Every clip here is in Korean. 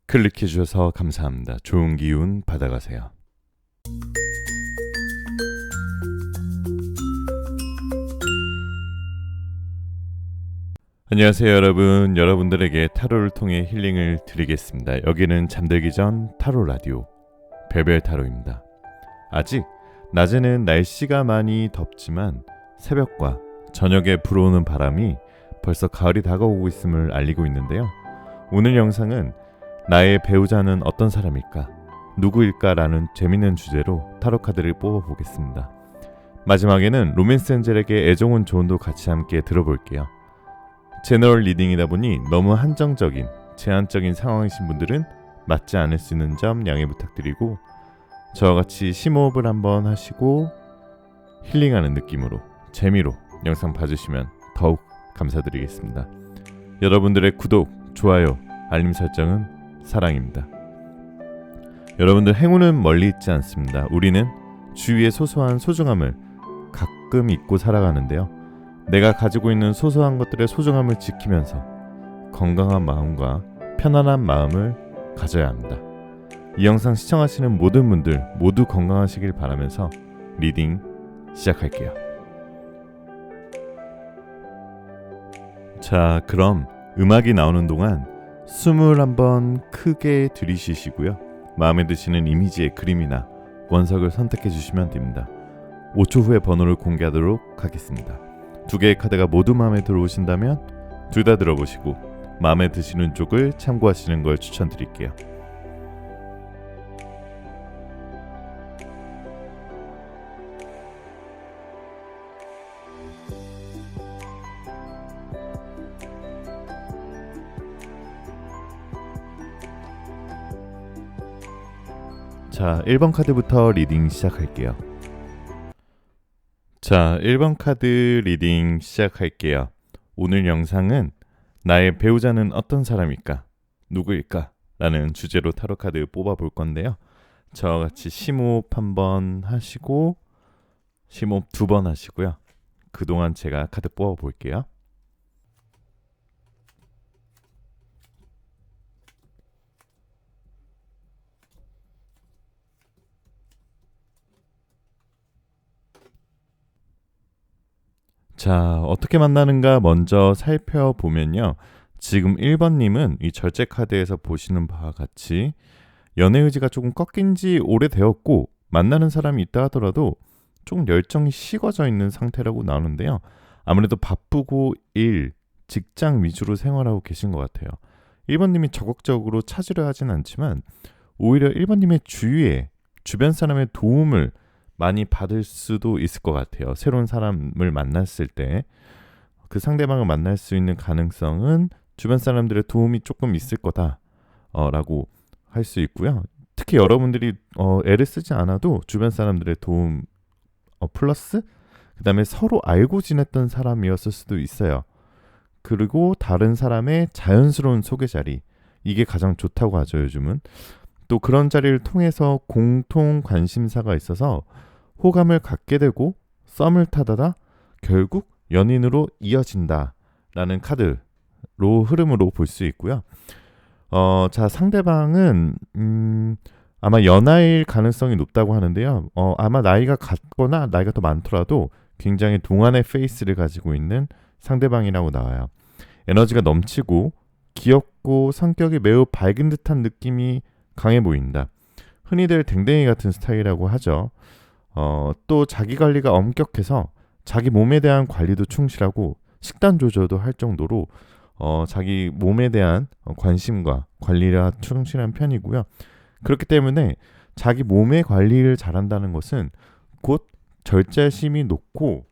클릭해 주셔서 감사합니다. 좋은 기운 받아가세요. 안녕하세요 여러분. 여러분들에게 타로를 통해 힐링을 드리겠습니다. 여기는 잠들기 전 타로 라디오 별별 타로입니다. 아직 낮에는 날씨가 많이 덥지만 새벽과 저녁에 불어오는 바람이 벌써 가을이 다가오고 있음을 알리고 있는데요. 오늘 영상은 나의 배우자는 어떤 사람일까? 누구일까? 라는 재밌는 주제로 타로 카드를 뽑아보겠습니다. 마지막에는 로맨스 엔젤에게 애정은 조언도 같이 함께 들어볼게요. 제너럴 리딩이다 보니 너무 한정적인, 제한적인 상황이신 분들은 맞지 않을 수 있는 점 양해 부탁드리고, 저와 같이 심호흡을 한번 하시고 힐링하는 느낌으로 재미로 영상 봐주시면 더욱 감사드리겠습니다. 여러분들의 구독, 좋아요, 알림 설정은 사랑입니다. 여러분들 행운은 멀리 있지 않습니다. 우리는 주위의 소소한 소중함을 가끔 잊고 살아가는데요. 내가 가지고 있는 소소한 것들의 소중함을 지키면서 건강한 마음과 편안한 마음을 가져야 합니다. 이 영상 시청하시는 모든 분들 모두 건강하시길 바라면서 리딩 시작할게요. 자, 그럼 음악이 나오는 동안 숨을 한번 크게 들이쉬시고요. 마음에 드시는 이미지의 그림이나 원석을 선택해 주시면 됩니다. 5초 후에 번호를 공개하도록 하겠습니다. 두 개의 카드가 모두 마음에 들어오신다면 둘 다 들어보시고 마음에 드시는 쪽을 참고하시는 걸 추천드릴게요. 자, 1번 카드부터 리딩 시작할게요. 자, 1번 카드 리딩 시작할게요. 오늘 영상은 나의 배우자는 어떤 사람일까? 누구일까? 라는 주제로 타로 카드 뽑아볼 건데요. 저와 같이 심호흡 한번 하시고 심호흡 2번 하시고요. 그동안 제가 카드 뽑아볼게요. 자, 어떻게 만나는가 먼저 살펴보면요. 지금 1번님은 이 절제 카드에서 보시는 바와 같이 연애 의지가 조금 꺾인 지 오래되었고 만나는 사람이 있다 하더라도 조금 열정이 식어져 있는 상태라고 나오는데요. 아무래도 바쁘고 직장 위주로 생활하고 계신 것 같아요. 1번님이 적극적으로 찾으려 하진 않지만 오히려 1번님의 주변 사람의 도움을 많이 받을 수도 있을 것 같아요. 새로운 사람을 만났을 때 그 상대방을 만날 수 있는 가능성은 주변 사람들의 도움이 조금 있을 거다 라고 할 수 있고요. 특히 여러분들이 애를 쓰지 않아도 주변 사람들의 도움 플러스 그 다음에 서로 알고 지냈던 사람이었을 수도 있어요. 그리고 다른 사람의 자연스러운 소개 자리, 이게 가장 좋다고 하죠. 요즘은 또 그런 자리를 통해서 공통 관심사가 있어서 호감을 갖게 되고 썸을 타다가 결국 연인으로 이어진다라는 카드로 흐름으로 볼 수 있고요. 자, 상대방은 아마 연하일 가능성이 높다고 하는데요. 아마 나이가 같거나 나이가 더 많더라도 굉장히 동안의 페이스를 가지고 있는 상대방이라고 나와요. 에너지가 넘치고 귀엽고 성격이 매우 밝은 듯한 느낌이 강해 보인다. 흔히들 댕댕이 같은 스타일이라고 하죠. 또 자기 관리가 엄격해서 자기 몸에 대한 관리도 충실하고 식단 조절도 할 정도로 자기 몸에 대한 관심과 관리가 충실한 편이고요. 그렇기 때문에 자기 몸의 관리를 잘한다는 것은 곧 절제심이 높고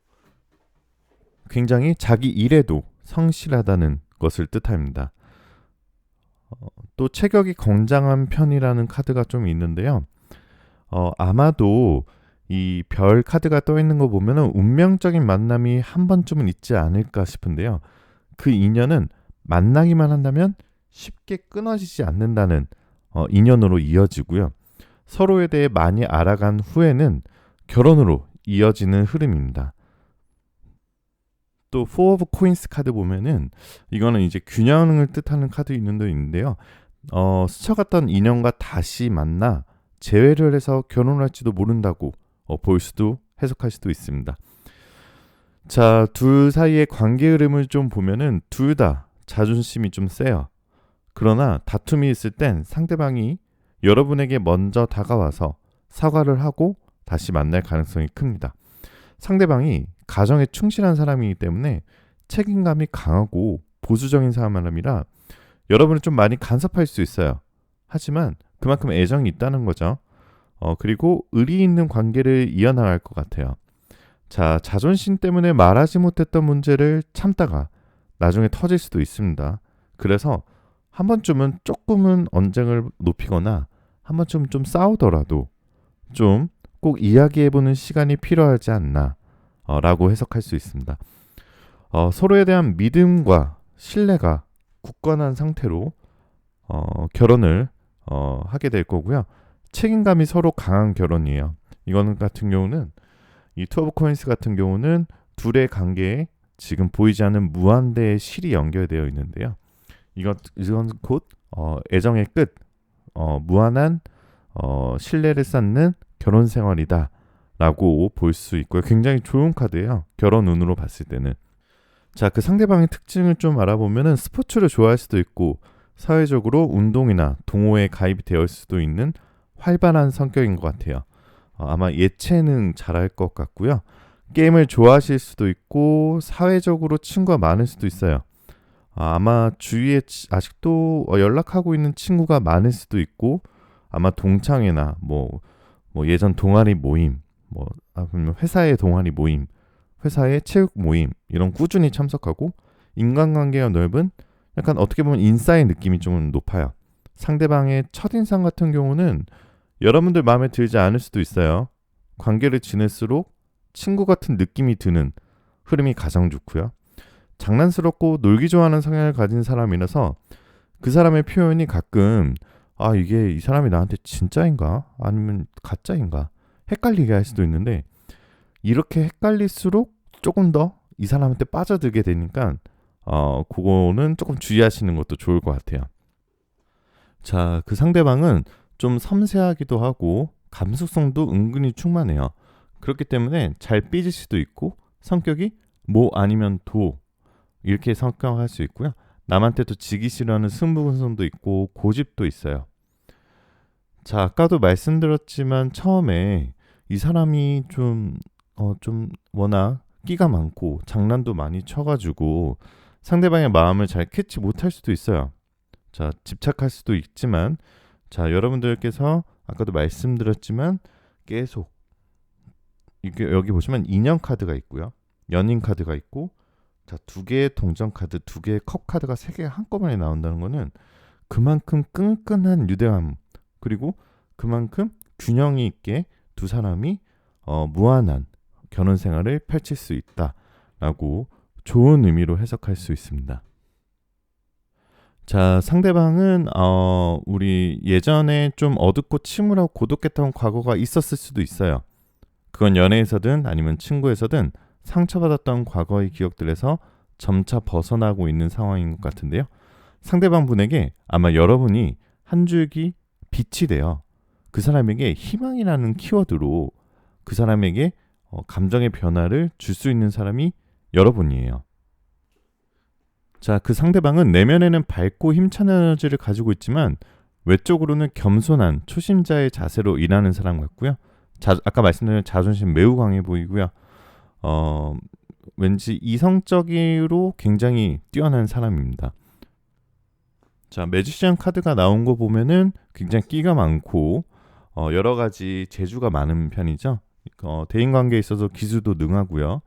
굉장히 자기 일에도 성실하다는 것을 뜻합니다. 또 체격이 건장한 편이라는 카드가 좀 있는데요. 아마도 이 별 카드가 떠 있는 거 보면은 운명적인 만남이 한 번쯤은 있지 않을까 싶은데요. 그 인연은 만나기만 한다면 쉽게 끊어지지 않는다는 인연으로 이어지고요. 서로에 대해 많이 알아간 후에는 결혼으로 이어지는 흐름입니다. 또 4 of Coins 카드 보면은 이거는 이제 균형을 뜻하는 카드 있는데요. 스쳐갔던 인연과 다시 만나 재회를 해서 결혼할지도 모른다고 볼 수도 해석할 수도 있습니다. 자, 둘 사이의 관계 흐름을 좀 보면은 둘 다 자존심이 좀 세요. 그러나 다툼이 있을 땐 상대방이 여러분에게 먼저 다가와서 사과를 하고 다시 만날 가능성이 큽니다. 상대방이 가정에 충실한 사람이기 때문에 책임감이 강하고 보수적인 사람이라 여러분을 좀 많이 간섭할 수 있어요. 하지만 그만큼 애정이 있다는 거죠. 그리고 의리 있는 관계를 이어나갈 것 같아요. 자, 자존심 때문에 말하지 못했던 문제를 참다가 나중에 터질 수도 있습니다. 그래서 한 번쯤은 조금은 언쟁을 높이거나 한 번쯤 좀 싸우더라도 좀 꼭 이야기해보는 시간이 필요하지 않나 라고 해석할 수 있습니다. 서로에 대한 믿음과 신뢰가 굳건한 상태로 결혼을 하게 될 거고요. 책임감이 서로 강한 결혼이에요. 이거는 같은 경우는 이 투 오브 코인스 같은 경우는 둘의 관계에 지금 보이지 않는 무한대의 실이 연결되어 있는데요. 이건 곧 애정의 끝, 무한한 신뢰를 쌓는 결혼 생활이다 라고 볼 수 있고요. 굉장히 좋은 카드예요. 결혼 운으로 봤을 때는. 자, 그 상대방의 특징을 좀 알아보면은 스포츠를 좋아할 수도 있고 사회적으로 운동이나 동호회에 가입이 되어 있을 수도 있는 활발한 성격인 것 같아요. 아마 예체능 잘할 것 같고요. 게임을 좋아하실 수도 있고 사회적으로 친구가 많을 수도 있어요. 아마 주위에 아직도 연락하고 있는 친구가 많을 수도 있고 아마 동창회나 뭐 예전 동아리 모임, 회사의 동아리 모임, 회사의 체육 모임 이런 꾸준히 참석하고 인간관계가 넓은 약간 어떻게 보면 인싸의 느낌이 좀 높아요. 상대방의 첫인상 같은 경우는 여러분들 마음에 들지 않을 수도 있어요. 관계를 지낼수록 친구 같은 느낌이 드는 흐름이 가장 좋고요. 장난스럽고 놀기 좋아하는 성향을 가진 사람이라서 그 사람의 표현이 가끔 이게 이 사람이 나한테 진짜인가? 아니면 가짜인가? 헷갈리게 할 수도 있는데 이렇게 헷갈릴수록 조금 더 이 사람한테 빠져들게 되니까 그거는 조금 주의하시는 것도 좋을 것 같아요. 자, 그 상대방은 좀 섬세하기도 하고 감수성도 은근히 충만해요. 그렇기 때문에 잘 삐질 수도 있고 성격이 뭐 아니면 도 이렇게 성격할 수 있고요. 남한테도 지기 싫어하는 승부근성도 있고 고집도 있어요. 자, 아까도 말씀드렸지만 처음에 이 사람이 좀 워낙 끼가 많고 장난도 많이 쳐가지고 상대방의 마음을 잘 캐치 못할 수도 있어요. 자, 집착할 수도 있지만 자, 여러분들께서 아까도 말씀드렸지만 계속 이게 여기 보시면 인연 카드가 있고요. 연인 카드가 있고 자, 2개의 동전 카드, 2개의 컵 카드가 3개가 한꺼번에 나온다는 거는 그만큼 끈끈한 유대감 그리고 그만큼 균형이 있게 두 사람이 무한한 결혼 생활을 펼칠 수 있다라고 좋은 의미로 해석할 수 있습니다. 자, 상대방은 우리 예전에 좀 어둡고 침울하고 고독했던 과거가 있었을 수도 있어요. 그건 연애에서든 아니면 친구에서든 상처받았던 과거의 기억들에서 점차 벗어나고 있는 상황인 것 같은데요. 상대방 분에게 아마 여러분이 한 줄기 빛이 돼요. 그 사람에게 희망이라는 키워드로 그 사람에게 감정의 변화를 줄 수 있는 사람이 여러분이에요. 자, 그 상대방은 내면에는 밝고 힘찬 에너지를 가지고 있지만 외적으로는 겸손한 초심자의 자세로 일하는 사람 같고요. 아까 말씀드린 자존심 매우 강해 보이고요. 왠지 이성적으로 굉장히 뛰어난 사람입니다. 자, 매지션 카드가 나온 거 보면은 굉장히 끼가 많고 여러 가지 재주가 많은 편이죠. 대인관계에 있어서 기술도 능하고요.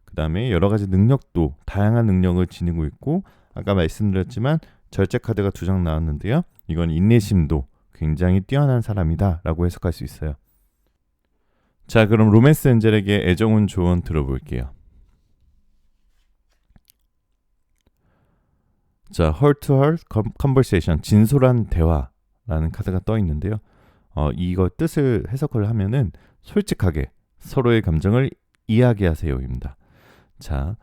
그 다음에 여러 가지 능력도 다양한 능력을 지니고 있고 아까 말씀드렸지만 절제 카드가 2장 나왔는데요. 이건 인내심도 굉장히 뛰어난 사람이다 라고 해석할 수 있어요. 자, 그럼 로맨스 엔젤에게 애정운 조언 들어볼게요. 자, Heart to Heart Conversation, 진솔한 대화라는 카드가 떠 있는데요. 이거 뜻을 해석을 하면은 솔직하게 서로의 감정을 이야기하세요입니다. 자,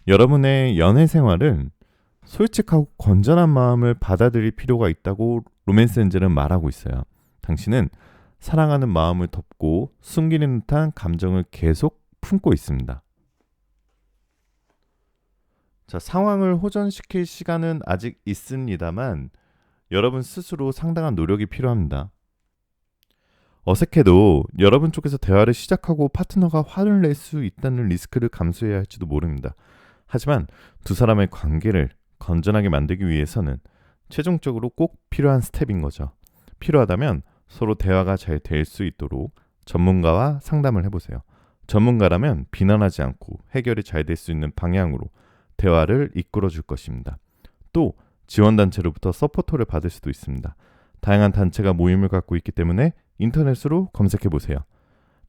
여러분의 연애 생활은 솔직하고 건전한 마음을 받아들일 필요가 있다고 로맨스 엔젤은 말하고 있어요. 당신은 사랑하는 마음을 덮고 숨기는 듯한 감정을 계속 품고 있습니다. 자, 상황을 호전시킬 시간은 아직 있습니다만 여러분 스스로 상당한 노력이 필요합니다. 어색해도 여러분 쪽에서 대화를 시작하고 파트너가 화를 낼 수 있다는 리스크를 감수해야 할지도 모릅니다. 하지만 두 사람의 관계를 건전하게 만들기 위해서는 최종적으로 꼭 필요한 스텝인 거죠. 필요하다면 서로 대화가 잘 될 수 있도록 전문가와 상담을 해보세요. 전문가라면 비난하지 않고 해결이 잘 될 수 있는 방향으로 대화를 이끌어 줄 것입니다. 또 지원단체로부터 서포터를 받을 수도 있습니다. 다양한 단체가 모임을 갖고 있기 때문에 인터넷으로 검색해 보세요.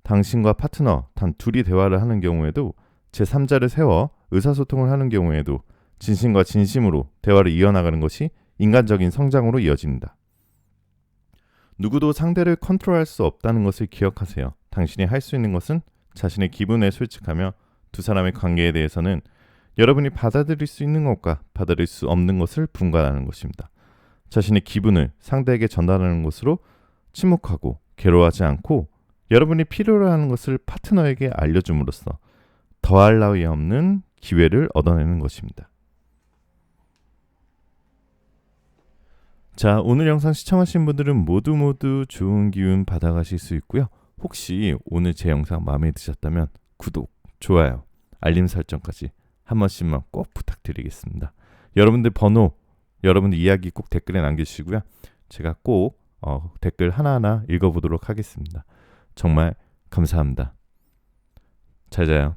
당신과 파트너 단 둘이 대화를 하는 경우에도 제3자를 세워 의사소통을 하는 경우에도 진심과 진심으로 대화를 이어나가는 것이 인간적인 성장으로 이어집니다. 누구도 상대를 컨트롤할 수 없다는 것을 기억하세요. 당신이 할 수 있는 것은 자신의 기분에 솔직하며 두 사람의 관계에 대해서는 여러분이 받아들일 수 있는 것과 받아들일 수 없는 것을 분간하는 것입니다. 자신의 기분을 상대에게 전달하는 것으로 침묵하고 괴로워하지 않고 여러분이 필요로 하는 것을 파트너에게 알려줌으로써 더할 나위 없는 기회를 얻어내는 것입니다. 자, 오늘 영상 시청하신 분들은 모두 좋은 기운 받아가실 수 있고요. 혹시 오늘 제 영상 마음에 드셨다면 구독, 좋아요, 알림 설정까지 한 번씩만 꼭 부탁드리겠습니다. 여러분들 번호, 여러분들 이야기 꼭 댓글에 남겨주시고요. 제가 꼭 댓글 하나하나 읽어보도록 하겠습니다. 정말 감사합니다. 잘 자요.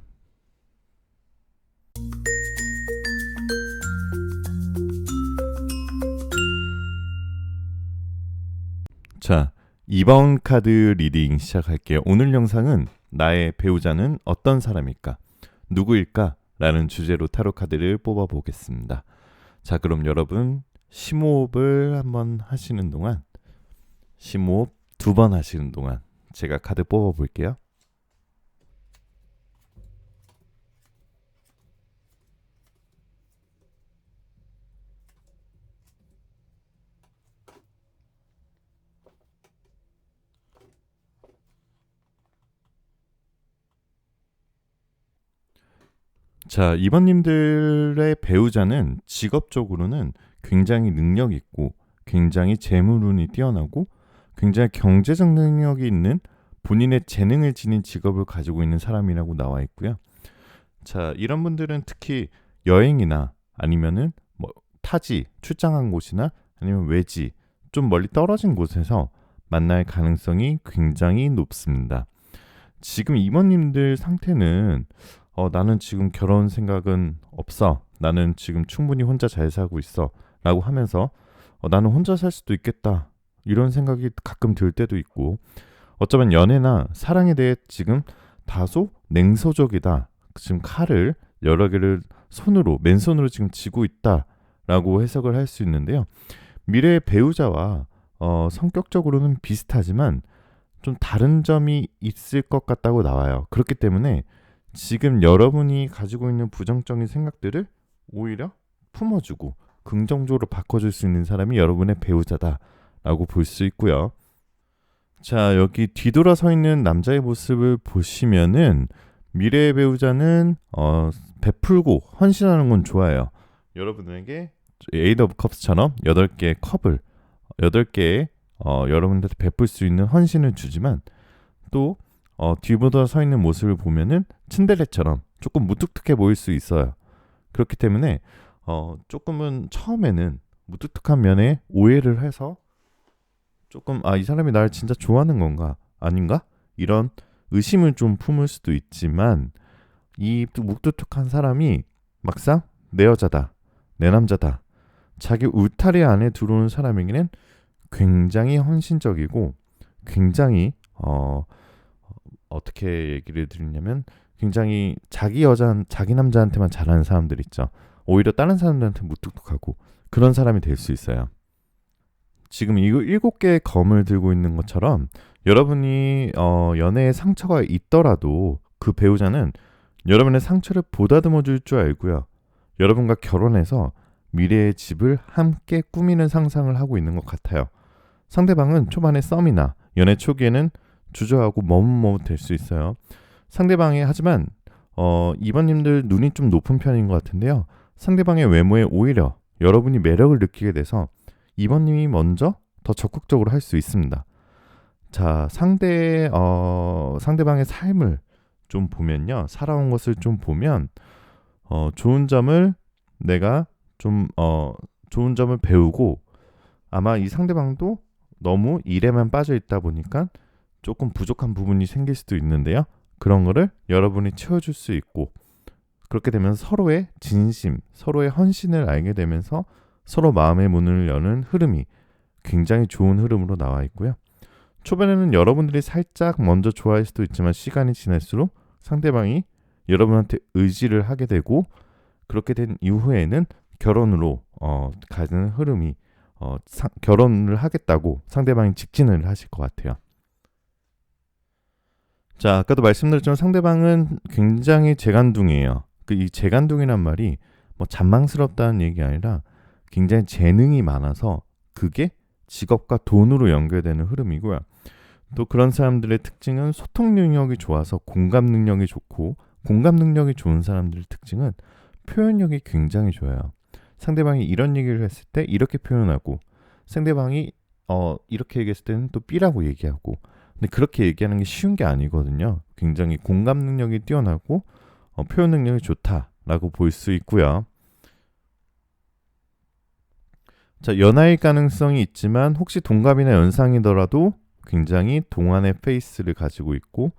자, 2번 카드 리딩 시작할게요. 오늘 영상은 나의 배우자는 어떤 사람일까? 누구일까? 라는 주제로 타로 카드를 뽑아보겠습니다. 자, 그럼 여러분 심호흡을 한번 하시는 동안, 심호흡 2번 하시는 동안 제가 카드 뽑아볼게요. 자, 이번님들의 배우자는 직업적으로는 굉장히 능력 있고 굉장히 재물운이 뛰어나고 굉장히 경제적 능력이 있는 본인의 재능을 지닌 직업을 가지고 있는 사람이라고 나와 있고요. 자, 이런 분들은 특히 여행이나 아니면은 뭐 타지, 출장한 곳이나 아니면 외지, 좀 멀리 떨어진 곳에서 만날 가능성이 굉장히 높습니다. 지금 이번님들 상태는 나는 지금 결혼 생각은 없어. 나는 지금 충분히 혼자 잘 살고 있어. 라고 하면서 나는 혼자 살 수도 있겠다. 이런 생각이 가끔 들 때도 있고, 어쩌면 연애나 사랑에 대해 지금 다소 냉소적이다. 지금 칼을 여러 개를 맨손으로 지금 쥐고 있다라고 해석을 할 수 있는데요. 미래의 배우자와 성격적으로는 비슷하지만 좀 다른 점이 있을 것 같다고 나와요. 그렇기 때문에 지금 여러분이 가지고 있는 부정적인 생각들을 오히려 품어주고 긍정적으로 바꿔줄 수 있는 사람이 여러분의 배우자다라고 볼 수 있고요. 자, 여기 뒤돌아 서 있는 남자의 모습을 보시면은 미래의 배우자는 베풀고 헌신하는 건 좋아해요. 여러분에게 에이드 오브 컵스처럼 8개의 컵을 8개의 여러분들한테 베풀 수 있는 헌신을 주지만 또 뒤보다 서 있는 모습을 보면은 츤데레처럼 조금 무뚝뚝해 보일 수 있어요. 그렇기 때문에 조금은 처음에는 무뚝뚝한 면에 오해를 해서 조금 이 사람이 나를 진짜 좋아하는 건가 아닌가? 이런 의심을 좀 품을 수도 있지만 이 무뚝뚝한 사람이 막상 내 여자다, 내 남자다, 자기 울타리 안에 들어오는 사람에게는 굉장히 헌신적이고 굉장히 어떻게 얘기를 드리냐면 굉장히 자기 남자한테만 잘하는 사람들 있죠. 오히려 다른 사람들한테 무뚝뚝하고 그런 사람이 될 수 있어요. 지금 이 7개의 검을 들고 있는 것처럼 여러분이 연애에 상처가 있더라도 그 배우자는 여러분의 상처를 보다듬어 줄 줄 알고요. 여러분과 결혼해서 미래의 집을 함께 꾸미는 상상을 하고 있는 것 같아요. 상대방은 초반에 썸이나 연애 초기에는 주저하고 머뭇머뭇할 수 있어요. 상대방이 하지만 2번님들 눈이 좀 높은 편인 것 같은데요. 상대방의 외모에 오히려 여러분이 매력을 느끼게 돼서 2번님이 먼저 더 적극적으로 할 수 있습니다. 자, 상대방의 삶을 좀 보면요. 살아온 것을 좀 보면 좋은 점을 내가 좀 좋은 점을 배우고 아마 이 상대방도 너무 일에만 빠져 있다 보니까 조금 부족한 부분이 생길 수도 있는데요. 그런 거를 여러분이 채워줄 수 있고 그렇게 되면 서로의 진심, 서로의 헌신을 알게 되면서 서로 마음의 문을 여는 흐름이 굉장히 좋은 흐름으로 나와 있고요. 초반에는 여러분들이 살짝 먼저 좋아할 수도 있지만 시간이 지날수록 상대방이 여러분한테 의지를 하게 되고 그렇게 된 이후에는 결혼으로 가는 흐름이 결혼을 하겠다고 상대방이 직진을 하실 것 같아요. 자, 아까도 말씀드렸지만 상대방은 굉장히 재간둥이에요. 이 재간둥이란 말이 뭐 잔망스럽다는 얘기 아니라 굉장히 재능이 많아서 그게 직업과 돈으로 연결되는 흐름이고요. 또 그런 사람들의 특징은 소통 능력이 좋아서 공감 능력이 좋고 공감 능력이 좋은 사람들의 특징은 표현력이 굉장히 좋아요. 상대방이 이런 얘기를 했을 때 이렇게 표현하고 상대방이 이렇게 얘기했을 때는 또 B라고 얘기하고 근데 그렇게 얘기하는 게 쉬운 게 아니거든요. 굉장히 공감 능력이 뛰어나고 표현 능력이 좋다라고 볼 수 있고요. 자, 연하일 가능성이 있지만 혹시 동갑이나 연상이더라도 굉장히 동안의 페이스를 가지고 있고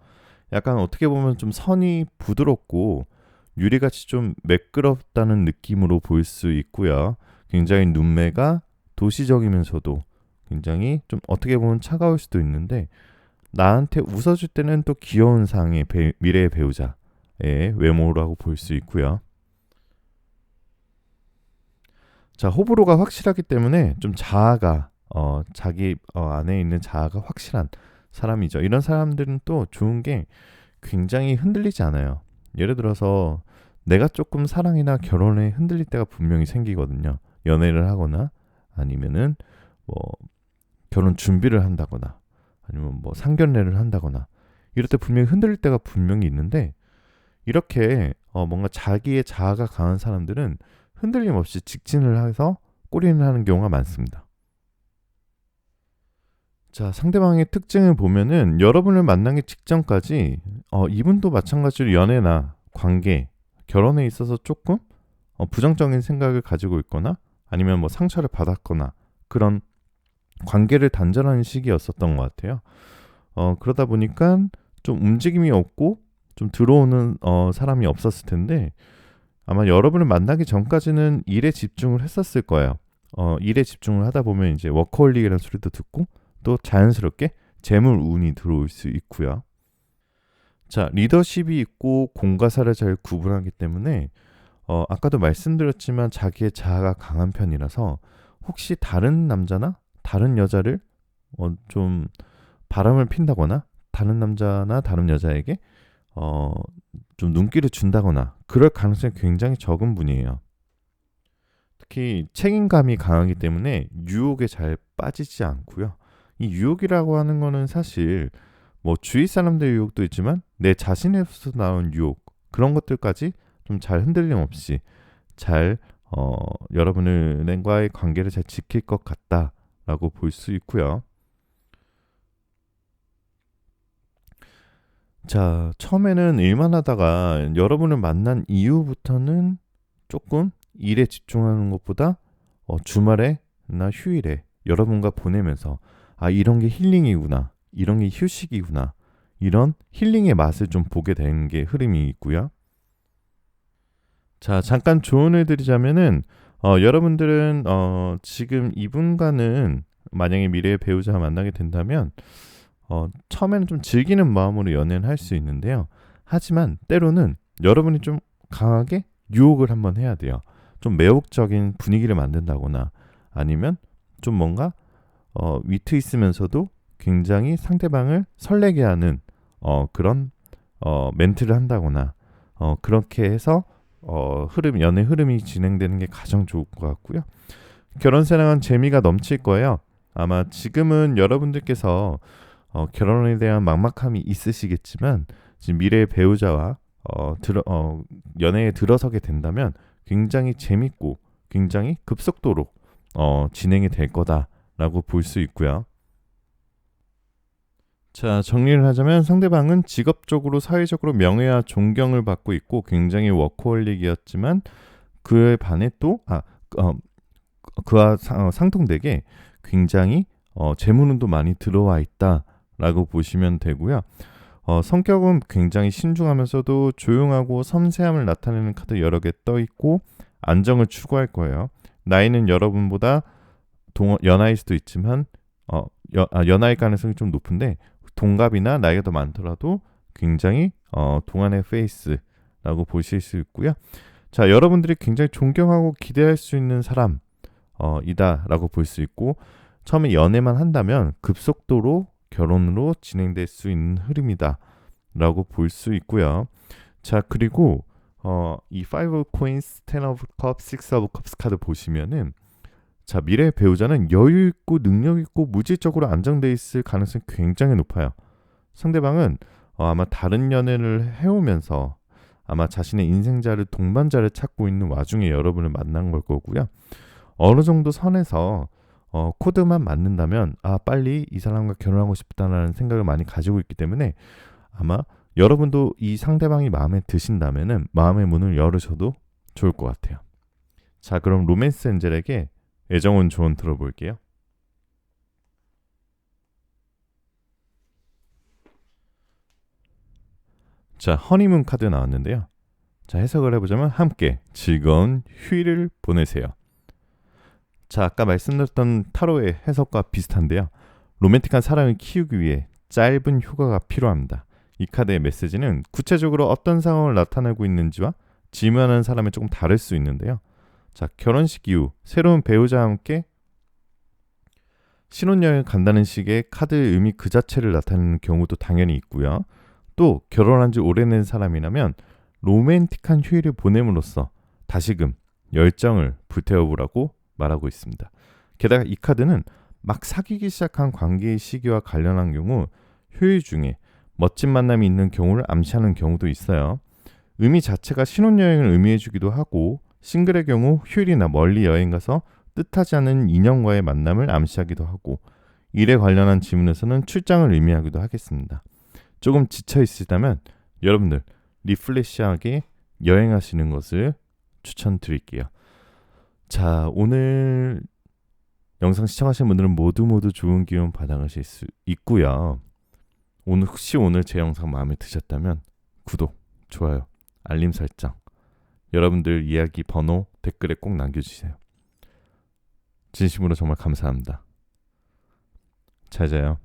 약간 어떻게 보면 좀 선이 부드럽고 유리같이 좀 매끄럽다는 느낌으로 볼 수 있고요. 굉장히 눈매가 도시적이면서도 굉장히 좀 어떻게 보면 차가울 수도 있는데 나한테 웃어줄 때는 또 귀여운 상의 미래의 배우자의 외모라고 볼 수 있고요. 자, 호불호가 확실하기 때문에 좀 자아가 자기 안에 있는 자아가 확실한 사람이죠. 이런 사람들은 또 좋은 게 굉장히 흔들리지 않아요. 예를 들어서 내가 조금 사랑이나 결혼에 흔들릴 때가 분명히 생기거든요. 연애를 하거나 아니면은 뭐 결혼 준비를 한다거나 아니면 뭐 상견례를 한다거나 이럴 때 분명히 흔들릴 때가 분명히 있는데 이렇게 뭔가 자기의 자아가 강한 사람들은 흔들림 없이 직진을 해서 꼬리를 하는 경우가 많습니다. 자, 상대방의 특징을 보면은 여러분을 만나기 직전까지 이분도 마찬가지로 연애나 관계, 결혼에 있어서 조금 부정적인 생각을 가지고 있거나 아니면 뭐 상처를 받았거나 그런 관계를 단절하는 시기였었던 것 같아요. 그러다 보니까 좀 움직임이 없고 좀 들어오는 사람이 없었을 텐데 아마 여러분을 만나기 전까지는 일에 집중을 했었을 거예요. 일에 집중을 하다 보면 이제 워커홀릭이라는 소리도 듣고 또 자연스럽게 재물 운이 들어올 수 있고요. 자, 리더십이 있고 공과 사를 잘 구분하기 때문에 아까도 말씀드렸지만 자기의 자아가 강한 편이라서 혹시 다른 남자나 다른 여자를 좀 바람을 핀다거나 다른 남자나 다른 여자에게 좀 눈길을 준다거나 그럴 가능성이 굉장히 적은 분이에요. 특히 책임감이 강하기 때문에 유혹에 잘 빠지지 않고요. 이 유혹이라고 하는 거는 사실 뭐 주위 사람들의 유혹도 있지만 내 자신에서 나온 유혹 그런 것들까지 좀 잘 흔들림 없이 잘 여러분과의 관계를 잘 지킬 것 같다라고 볼 수 있고요. 자, 처음에는 일만 하다가 여러분을 만난 이후부터는 조금 일에 집중하는 것보다 주말에나 휴일에 여러분과 보내면서 이런 게 힐링이구나, 이런 게 휴식이구나, 이런 힐링의 맛을 좀 보게 되는 게 흐름이 있고요. 자, 잠깐 조언을 드리자면은 여러분들은 지금 이분과는 만약에 미래의 배우자가 만나게 된다면 처음에는 좀 즐기는 마음으로 연애를 할 수 있는데요. 하지만 때로는 여러분이 좀 강하게 유혹을 한번 해야 돼요. 좀 매혹적인 분위기를 만든다거나 아니면 좀 뭔가 위트 있으면서도 굉장히 상대방을 설레게 하는 그런 멘트를 한다거나 그렇게 해서 연애 흐름이 진행되는 게 가장 좋을 것 같고요. 결혼 생활은 재미가 넘칠 거예요. 아마 지금은 여러분들께서 결혼에 대한 막막함이 있으시겠지만 지금 미래의 배우자와 연애에 들어서게 된다면 굉장히 재밌고 굉장히 급속도로 진행이 될 거다라고 볼 수 있고요. 자, 정리를 하자면 상대방은 직업적으로 사회적으로 명예와 존경을 받고 있고 굉장히 워커홀릭이었지만 그에 반해 또 그와 상통되게 굉장히 재물운도 많이 들어와 있다라고 보시면 되고요. 성격은 굉장히 신중하면서도 조용하고 섬세함을 나타내는 카드 여러 개 떠 있고 안정을 추구할 거예요. 나이는 여러분보다 연하일 수도 있지만 연하일 가능성이 좀 높은데 동갑이나 나이가 더 많더라도 굉장히 동안의 페이스라고 보실 수 있고요. 자, 여러분들이 굉장히 존경하고 기대할 수 있는 사람 이다라고 볼 수 있고 처음에 연애만 한다면 급속도로 결혼으로 진행될 수 있는 흐름이다 라고 볼 수 있고요. 자, 그리고 이 5 of coins, 10 of cups, 6 of cups 카드 보시면은 자, 미래의 배우자는 여유 있고 능력 있고 물질적으로 안정돼 있을 가능성이 굉장히 높아요. 상대방은 아마 다른 연애를 해오면서 아마 자신의 인생자를 동반자를 찾고 있는 와중에 여러분을 만난 걸 거고요. 어느 정도 선에서 코드만 맞는다면 빨리 이 사람과 결혼하고 싶다는 생각을 많이 가지고 있기 때문에 아마 여러분도 이 상대방이 마음에 드신다면은 마음의 문을 열으셔도 좋을 것 같아요. 자, 그럼 로맨스 엔젤에게 애정운 조언 들어볼게요. 자, 허니문 카드 나왔는데요. 자, 해석을 해보자면 함께 즐거운 휴일을 보내세요. 자, 아까 말씀드렸던 타로의 해석과 비슷한데요. 로맨틱한 사랑을 키우기 위해 짧은 휴가가 필요합니다. 이 카드의 메시지는 구체적으로 어떤 상황을 나타내고 있는지와 질문하는 사람이 조금 다를 수 있는데요. 자, 결혼식 이후 새로운 배우자와 함께 신혼여행 간다는 식의 카드의 의미 그 자체를 나타내는 경우도 당연히 있고요. 또 결혼한 지 오래된 사람이라면 로맨틱한 휴일을 보냄으로써 다시금 열정을 불태워보라고 말하고 있습니다. 게다가 이 카드는 막 사귀기 시작한 관계의 시기와 관련한 경우 휴일 중에 멋진 만남이 있는 경우를 암시하는 경우도 있어요. 의미 자체가 신혼여행을 의미해주기도 하고 싱글의 경우 휴일이나 멀리 여행 가서 뜻하지 않은 인연과의 만남을 암시하기도 하고 일에 관련한 질문에서는 출장을 의미하기도 하겠습니다. 조금 지쳐 있으시다면 여러분들 리프레시하게 여행하시는 것을 추천드릴게요. 자, 오늘 영상 시청하신 분들은 모두 좋은 기운 받아가실 수 있고요. 혹시 오늘 제 영상 마음에 드셨다면 구독, 좋아요, 알림 설정, 여러분들 이야기 번호 댓글에 꼭 남겨주세요. 진심으로 정말 감사합니다. 잘 자요.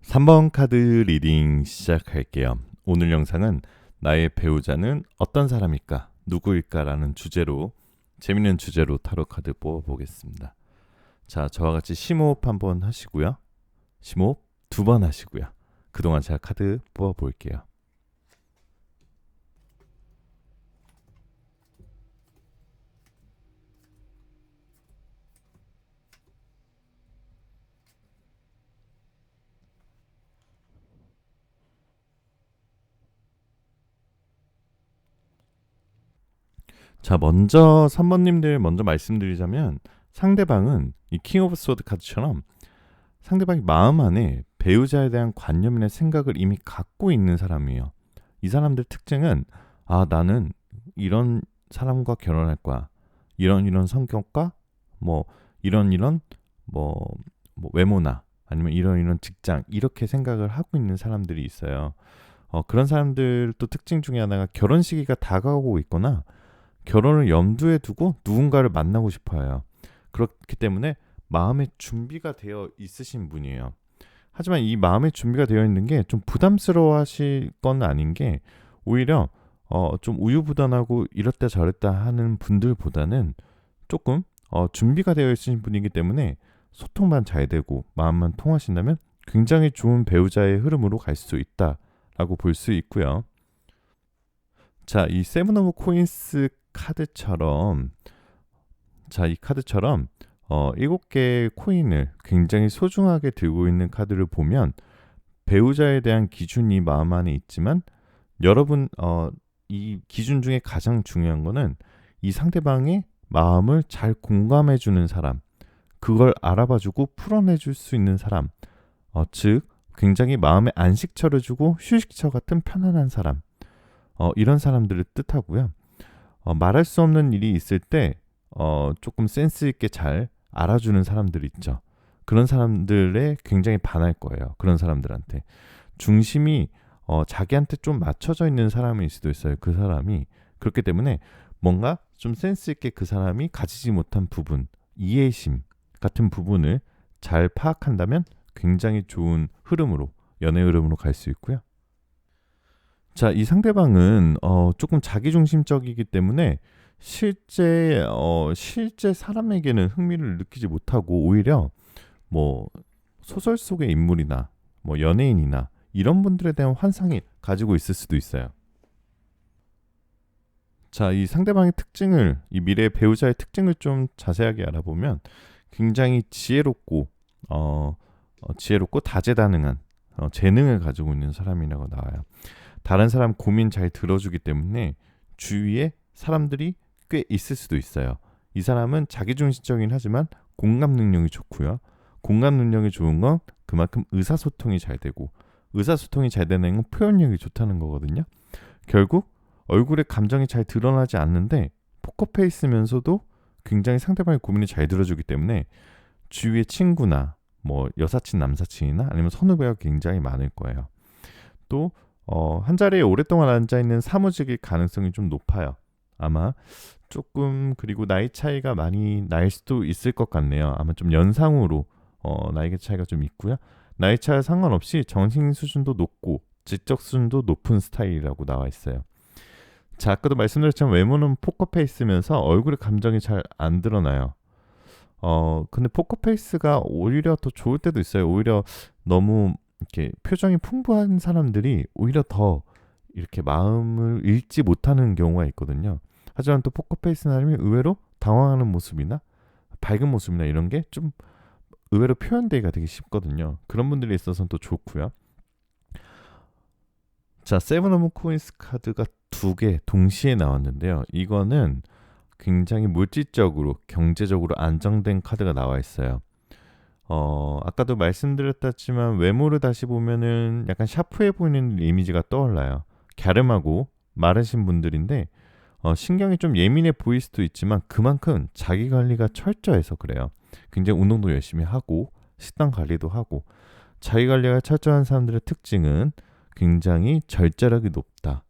(3번) 카드 리딩 시작할게요. 오늘 영상은 나의 배우자는 어떤 사람일까, 누구일까 라는 주제로 재밌는 주제로 타로 카드 뽑아보겠습니다. 자, 저와 같이 심호흡 한번 하시고요. 심호흡 2번 하시고요. 그동안 제가 카드 뽑아볼게요. 자, 먼저 3번님들 먼저 말씀드리자면 상대방은 이 킹 오브 소드 카드처럼 상대방이 마음 안에 배우자에 대한 관념이나 생각을 이미 갖고 있는 사람이에요. 이 사람들 특징은 나는 이런 사람과 결혼할 거야. 이런 성격과 이런 외모나 아니면 이런 직장 이렇게 생각을 하고 있는 사람들이 있어요. 그런 사람들 또 특징 중에 하나가 결혼 시기가 다가오고 있거나 결혼을 염두에 두고 누군가를 만나고 싶어요. 그렇기 때문에 마음의 준비가 되어 있으신 분이에요. 하지만 이 마음의 준비가 되어 있는 게 좀 부담스러워 하실 건 아닌 게 오히려 좀 우유부단하고 이랬다 저랬다 하는 분들보다는 조금 준비가 되어 있으신 분이기 때문에 소통만 잘 되고 마음만 통하신다면 굉장히 좋은 배우자의 흐름으로 갈 수 있다 라고 볼 수 있고요. 자, 이 세븐 오브 코인스 카드처럼 이 카드처럼 7개의 코인을 굉장히 소중하게 들고 있는 카드를 보면 배우자에 대한 기준이 마음 안에 있지만 여러분 이 기준 중에 가장 중요한 거는 이 상대방의 마음을 잘 공감해 주는 사람, 그걸 알아봐주고 풀어내줄 수 있는 사람, 즉 굉장히 마음에 안식처를 주고 휴식처 같은 편안한 사람, 이런 사람들을 뜻하고요. 말할 수 없는 일이 있을 때 조금 센스 있게 잘 알아주는 사람들 있죠. 그런 사람들에 굉장히 반할 거예요. 그런 사람들한테 중심이 자기한테 좀 맞춰져 있는 사람일 수도 있어요. 그 사람이 그렇기 때문에 뭔가 좀 센스 있게 그 사람이 가지지 못한 부분, 이해심 같은 부분을 잘 파악한다면 굉장히 좋은 흐름으로, 연애 흐름으로 갈 수 있고요. 자, 이 상대방은 조금 자기중심적이기 때문에 실제 사람에게는 흥미를 느끼지 못하고 오히려 뭐 소설 속의 인물이나 뭐 연예인이나 이런 분들에 대한 환상이 가지고 있을 수도 있어요. 자, 이 상대방의 특징을, 이 미래의 배우자의 특징을 좀 자세하게 알아보면 굉장히 지혜롭고 다재다능한 재능을 가지고 있는 사람이라고 나와요. 다른 사람 고민 잘 들어주기 때문에 주위에 사람들이 꽤 있을 수도 있어요. 이 사람은 자기중심적이긴 하지만 공감 능력이 좋고요. 공감 능력이 좋은 건 그만큼 의사소통이 잘 되고, 의사소통이 잘 되는 건 표현력이 좋다는 거거든요. 결국 얼굴에 감정이 잘 드러나지 않는데 포커페이스면서도 굉장히 상대방의 고민을 잘 들어주기 때문에 주위의 친구나 뭐 여사친, 남사친이나 아니면 선후배가 굉장히 많을 거예요. 또 한 자리에 오랫동안 앉아있는 사무직일 가능성이 좀 높아요. 아마 조금, 그리고 나이 차이가 많이 날 수도 있을 것 같네요. 아마 좀 연상으로 나이 차이가 좀 있고요. 나이 차이 상관없이 정신 수준도 높고 지적 수준도 높은 스타일이라고 나와 있어요. 자, 아까도 말씀드렸지만 외모는 포커페이스면서 얼굴에 감정이 잘 안 드러나요. 근데 포커페이스가 오히려 더 좋을 때도 있어요. 오히려 너무 이렇게 표정이 풍부한 사람들이 오히려 더 이렇게 마음을 읽지 못하는 경우가 있거든요. 하지만 또 포커페이스 사람이 의외로 당황하는 모습이나 밝은 모습이나 이런 게 좀 의외로 표현되기가 되게 쉽거든요. 그런 분들이 있어서는 또 좋고요. 자, 세븐 오브 코인스 카드가 2개 동시에 나왔는데요. 이거는 굉장히 물질적으로, 경제적으로 안정된 카드가 나와 있어요. 아까도 말씀드렸다지만 외모를 다시 보면은 약간 샤프해 보이는 이미지가 떠올라요. 갸름하고 마르신 분들인데 신경이 좀 예민해 보일 수도 있지만 그만큼 자기 관리가 철저해서 그래요. 굉장히 운동도 열심히 하고 식단 관리도 하고, 자기 관리가 철저한 사람들의 특징은 굉장히 절제력이 높다.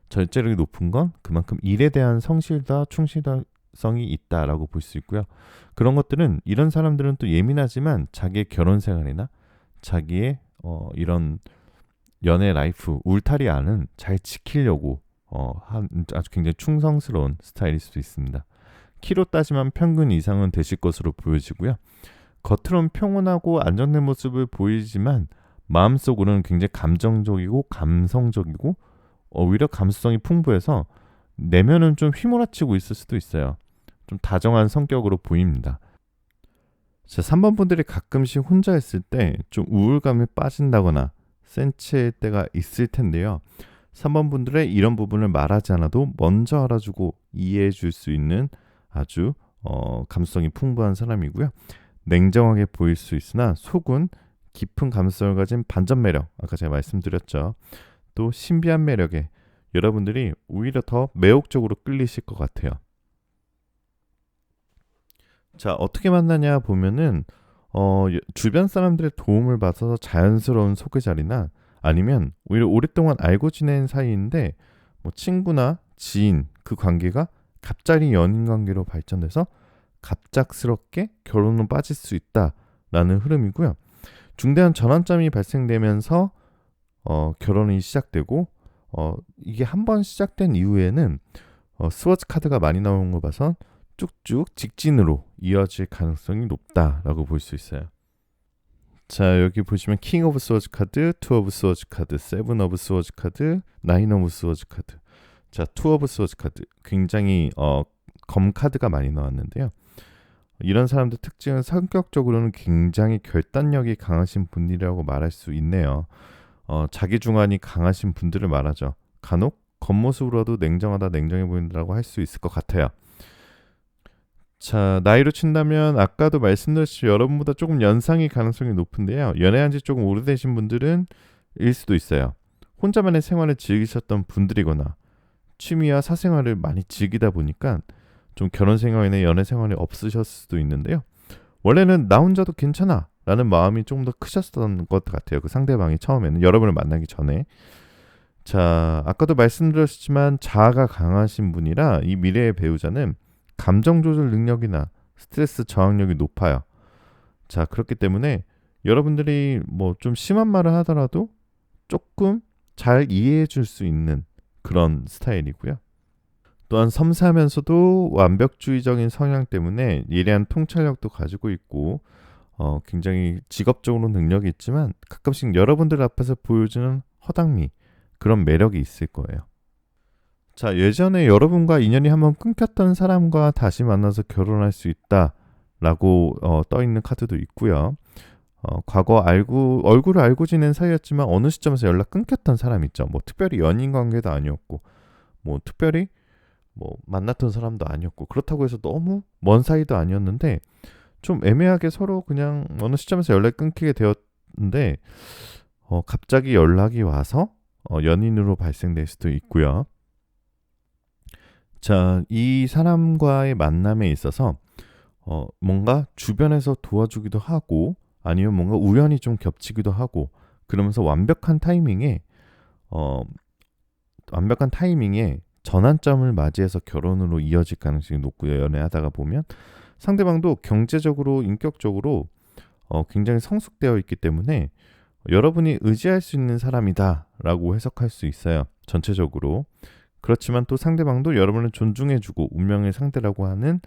절제력이 높은 건 그만큼 일에 대한 성실과 충실성이 있다라고 볼 수 있고요. 그런 것들은, 이런 사람들은 또 예민하지만 자기의 결혼 생활이나 자기의 이런 연애 라이프, 울타리 안은 잘 지키려고 아주 굉장히 충성스러운 스타일일 수도 있습니다. 키로 따지면 평균 이상은 되실 것으로 보여지고요. 겉으로는 평온하고 안정된 모습을 보이지만 마음속으로는 굉장히 감정적이고 감성적이고 오히려 감수성이 풍부해서 내면은 좀 휘몰아치고 있을 수도 있어요. 좀 다정한 성격으로 보입니다. 자, 3번 분들이 가끔씩 혼자 있을 때 좀 우울감에 빠진다거나 센치할 때가 있을 텐데요. 3번 분들의 이런 부분을 말하지 않아도 먼저 알아주고 이해해 줄 수 있는 아주 감수성이 풍부한 사람이고요. 냉정하게 보일 수 있으나 속은 깊은 감수성을 가진 반전 매력, 아까 제가 말씀드렸죠. 또 신비한 매력에 여러분들이 오히려 더 매혹적으로 끌리실 것 같아요. 자, 어떻게 만나냐 보면은 주변 사람들의 도움을 받아서 자연스러운 소개자리나 아니면 오히려 오랫동안 알고 지낸 사이인데 뭐 친구나 지인, 그 관계가 갑자기 연인 관계로 발전돼서 갑작스럽게 결혼으로 빠질 수 있다라는 흐름이고요. 중대한 전환점이 발생되면서 결혼이 시작되고 이게 한 번 시작된 이후에는 스워츠 카드가 많이 나오는 거 봐선 쭉쭉 직진으로 이어질 가능성이 높다라고 볼 수 있어요. 자, 여기 보시면 킹 오브 스워즈 카드, 투 오브 스워즈 카드, 세븐 오브 스워즈 카드, 나인 오브 스워즈 카드. 자, 투 오브 스워즈 카드. 굉장히 검 카드가 많이 나왔는데요. 이런 사람들 특징은 성격적으로는 굉장히 결단력이 강하신 분이라고 말할 수 있네요. 자기 중환이 강하신 분들을 말하죠. 간혹 겉모습으로도 냉정하다, 냉정해 보인다고 할 수 있을 것 같아요. 자, 나이로 친다면 아까도 말씀드렸듯이 여러분보다 조금 연상일 가능성이 높은데요. 연애한 지 조금 오래되신 분들은 일 수도 있어요. 혼자만의 생활을 즐기셨던 분들이거나 취미와 사생활을 많이 즐기다 보니까 좀 결혼 생활이나 연애 생활이 없으셨을 수도 있는데요. 원래는 나 혼자도 괜찮아 라는 마음이 조금 더 크셨던 것 같아요. 그 상대방이 처음에는 여러분을 만나기 전에. 자, 아까도 말씀드렸지만 자아가 강하신 분이라 이 미래의 배우자는 감정 조절 능력이나 스트레스 저항력이 높아요. 자, 그렇기 때문에 여러분들이 뭐 좀 심한 말을 하더라도 조금 잘 이해해 줄 수 있는 그런 스타일이고요. 또한 섬세하면서도 완벽주의적인 성향 때문에 예리한 통찰력도 가지고 있고 굉장히 직업적으로 능력이 있지만 가끔씩 여러분들 앞에서 보여주는 허당미, 그런 매력이 있을 거예요. 자, 예전에 여러분과 인연이 한번 끊겼던 사람과 다시 만나서 결혼할 수 있다라고 떠 있는 카드도 있고요. 과거 얼굴을 알고 지낸 사이였지만 어느 시점에서 연락 끊겼던 사람 있죠. 뭐 특별히 연인 관계도 아니었고, 뭐 특별히 뭐 만났던 사람도 아니었고, 그렇다고 해서 너무 먼 사이도 아니었는데 좀 애매하게 서로 그냥 어느 시점에서 연락이 끊기게 되었는데 갑자기 연락이 와서 연인으로 발생될 수도 있고요. 자, 이 사람과의 만남에 있어서 뭔가 주변에서 도와주기도 하고 아니면 뭔가 우연히 좀 겹치기도 하고 그러면서 완벽한 타이밍에 전환점을 맞이해서 결혼으로 이어질 가능성이 높고요. 연애하다가 보면 상대방도 경제적으로, 인격적으로 굉장히 성숙되어 있기 때문에 여러분이 의지할 수 있는 사람이다라고 해석할 수 있어요. 전체적으로. 그렇지만 또 상대방도 여러분을 존중해주고 운명의 상대라고 하는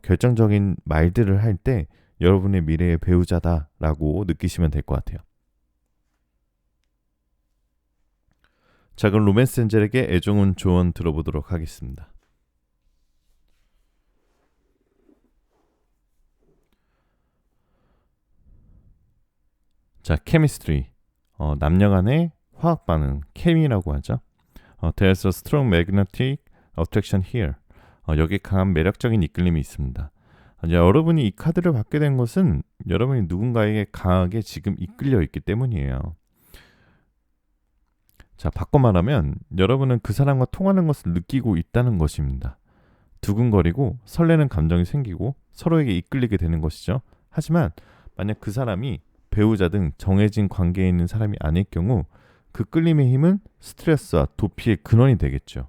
결정적인 말들을 할 때 여러분의 미래의 배우자다라고 느끼시면 될 것 같아요. 자, 그럼 로맨스 엔젤에게 애정운 조언 들어보도록 하겠습니다. 자, 케미스트리. 남녀 간의 화학 반응, 케미라고 하죠. There's a strong magnetic attraction here. 여기 강한 매력적인 이끌림이 있습니다. 여러분이 이 카드를 받게 된 것은 여러분이 누군가에게 강하게 지금 이끌려 있기 때문이에요. 자, 바꿔 말하면 여러분은 그 사람과 통하는 것을 느끼고 있다는 것입니다. 두근거리고 설레는 감정이 생기고 서로에게 이끌리게 되는 것이죠. 하지만 만약 그 사람이 배우자 등 정해진 관계에 있는 사람이 아닐 경우 그 끌림의 힘은 스트레스와 도피의 근원이 되겠죠.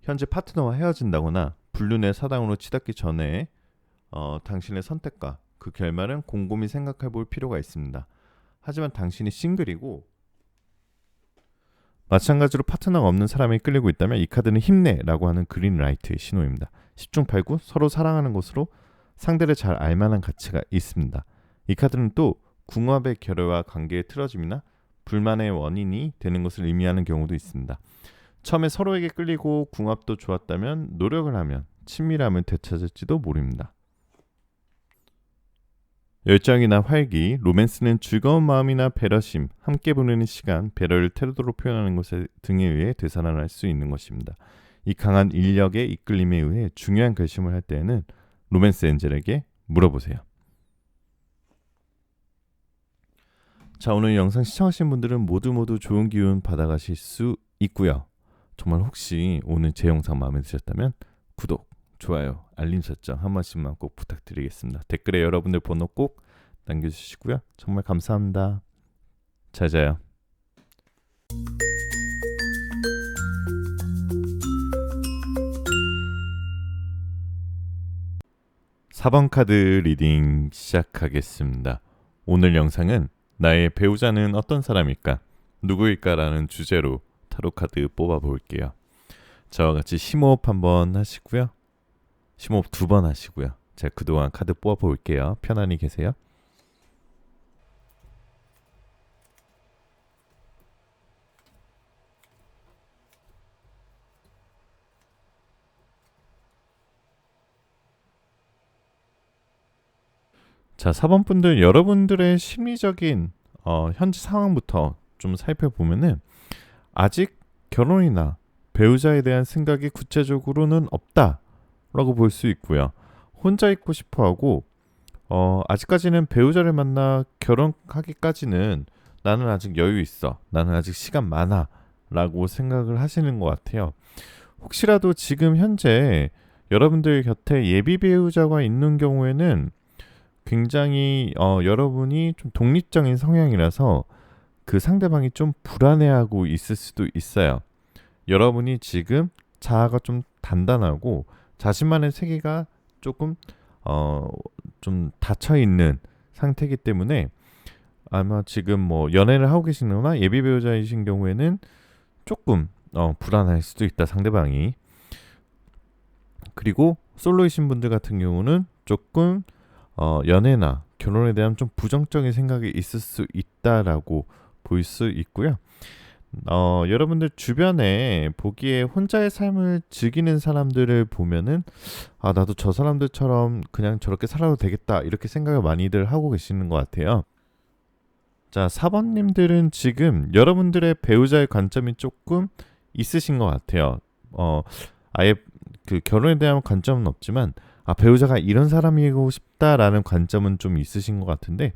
현재 파트너와 헤어진다거나 불륜의 사당으로 치닫기 전에 당신의 선택과 그 결말은 곰곰이 생각해 볼 필요가 있습니다. 하지만 당신이 싱글이고 마찬가지로 파트너가 없는 사람이 끌리고 있다면 이 카드는 힘내라고 하는 그린라이트의 신호입니다. 10중 8구 서로 사랑하는 것으로 상대를 잘 알만한 가치가 있습니다. 이 카드는 또 궁합의 결여와 관계의 틀어짐이나 불만의 원인이 되는 것을 의미하는 경우도 있습니다. 처음에 서로에게 끌리고 궁합도 좋았다면 노력을 하면 친밀함을 되찾을지도 모릅니다. 열정이나 활기, 로맨스는 즐거운 마음이나 배려심, 함께 보내는 시간, 배려를 태도로 표현하는 것 등에 의해 되살아날 수 있는 것입니다. 이 강한 인력의 이끌림에 의해 중요한 결심을 할 때에는 로맨스 엔젤에게 물어보세요. 자, 오늘 영상 시청하신 분들은 모두 좋은 기운 받아가실 수 있고요. 정말 혹시 오늘 제 영상 마음에 드셨다면 구독, 좋아요, 알림 설정 한 번씩만 꼭 부탁드리겠습니다. 댓글에 여러분들 번호 꼭 남겨주시고요. 정말 감사합니다. 잘 자요. 4번 카드 리딩 시작하겠습니다. 오늘 영상은 나의 배우자는 어떤 사람일까? 누구일까라는 주제로 타로 카드 뽑아 볼게요. 저와 같이 심호흡 한번 하시고요. 심호흡 2번 하시고요. 제가 그동안 카드 뽑아볼게요. 편안히 계세요. 자, 4번 분들 여러분들의 심리적인 현재 상황부터 좀 살펴보면은 아직 결혼이나 배우자에 대한 생각이 구체적으로는 없다라고 볼 수 있고요. 혼자 있고 싶어하고 아직까지는 배우자를 만나 결혼하기까지는 나는 아직 여유 있어. 나는 아직 시간 많아. 라고 생각을 하시는 것 같아요. 혹시라도 지금 현재 여러분들 곁에 예비 배우자가 있는 경우에는 굉장히 여러분이 좀 독립적인 성향이라서 그 상대방이 좀 불안해하고 있을 수도 있어요. 여러분이 지금 자아가 좀 단단하고 자신만의 세계가 조금 좀 닫혀 있는 상태이기 때문에 아마 지금 뭐 연애를 하고 계시거나 예비 배우자이신 경우에는 조금 불안할 수도 있다, 상대방이. 그리고 솔로이신 분들 같은 경우는 조금 연애나 결혼에 대한 좀 부정적인 생각이 있을 수 있다라고 볼 수 있고요. 여러분들 주변에 보기에 혼자의 삶을 즐기는 사람들을 보면은 나도 저 사람들처럼 그냥 저렇게 살아도 되겠다 이렇게 생각을 많이들 하고 계시는 것 같아요. 자, 4번님들은 지금 여러분들의 배우자의 관점이 조금 있으신 것 같아요. 아예 그 결혼에 대한 관점은 없지만 배우자가 이런 사람이고 싶다라는 관점은 좀 있으신 것 같은데,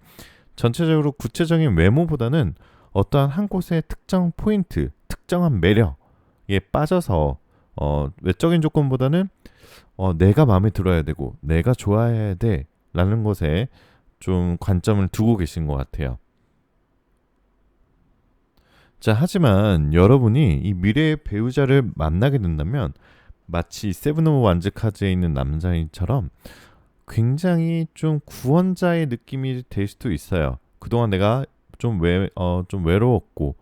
전체적으로 구체적인 외모보다는 어떠한 한 곳의 특정 포인트, 특정한 매력에 빠져서 외적인 조건보다는 내가 마음에 들어야 되고 내가 좋아해야 돼라는 것에 좀 관점을 두고 계신 것 같아요. 자, 하지만 여러분이 이 미래의 배우자를 만나게 된다면 마치 세븐 오브 완즈 카드에 있는 남자인처럼 굉장히 좀 구원자의 느낌이 될 수도 있어요. 그동안 내가 좀 외로웠고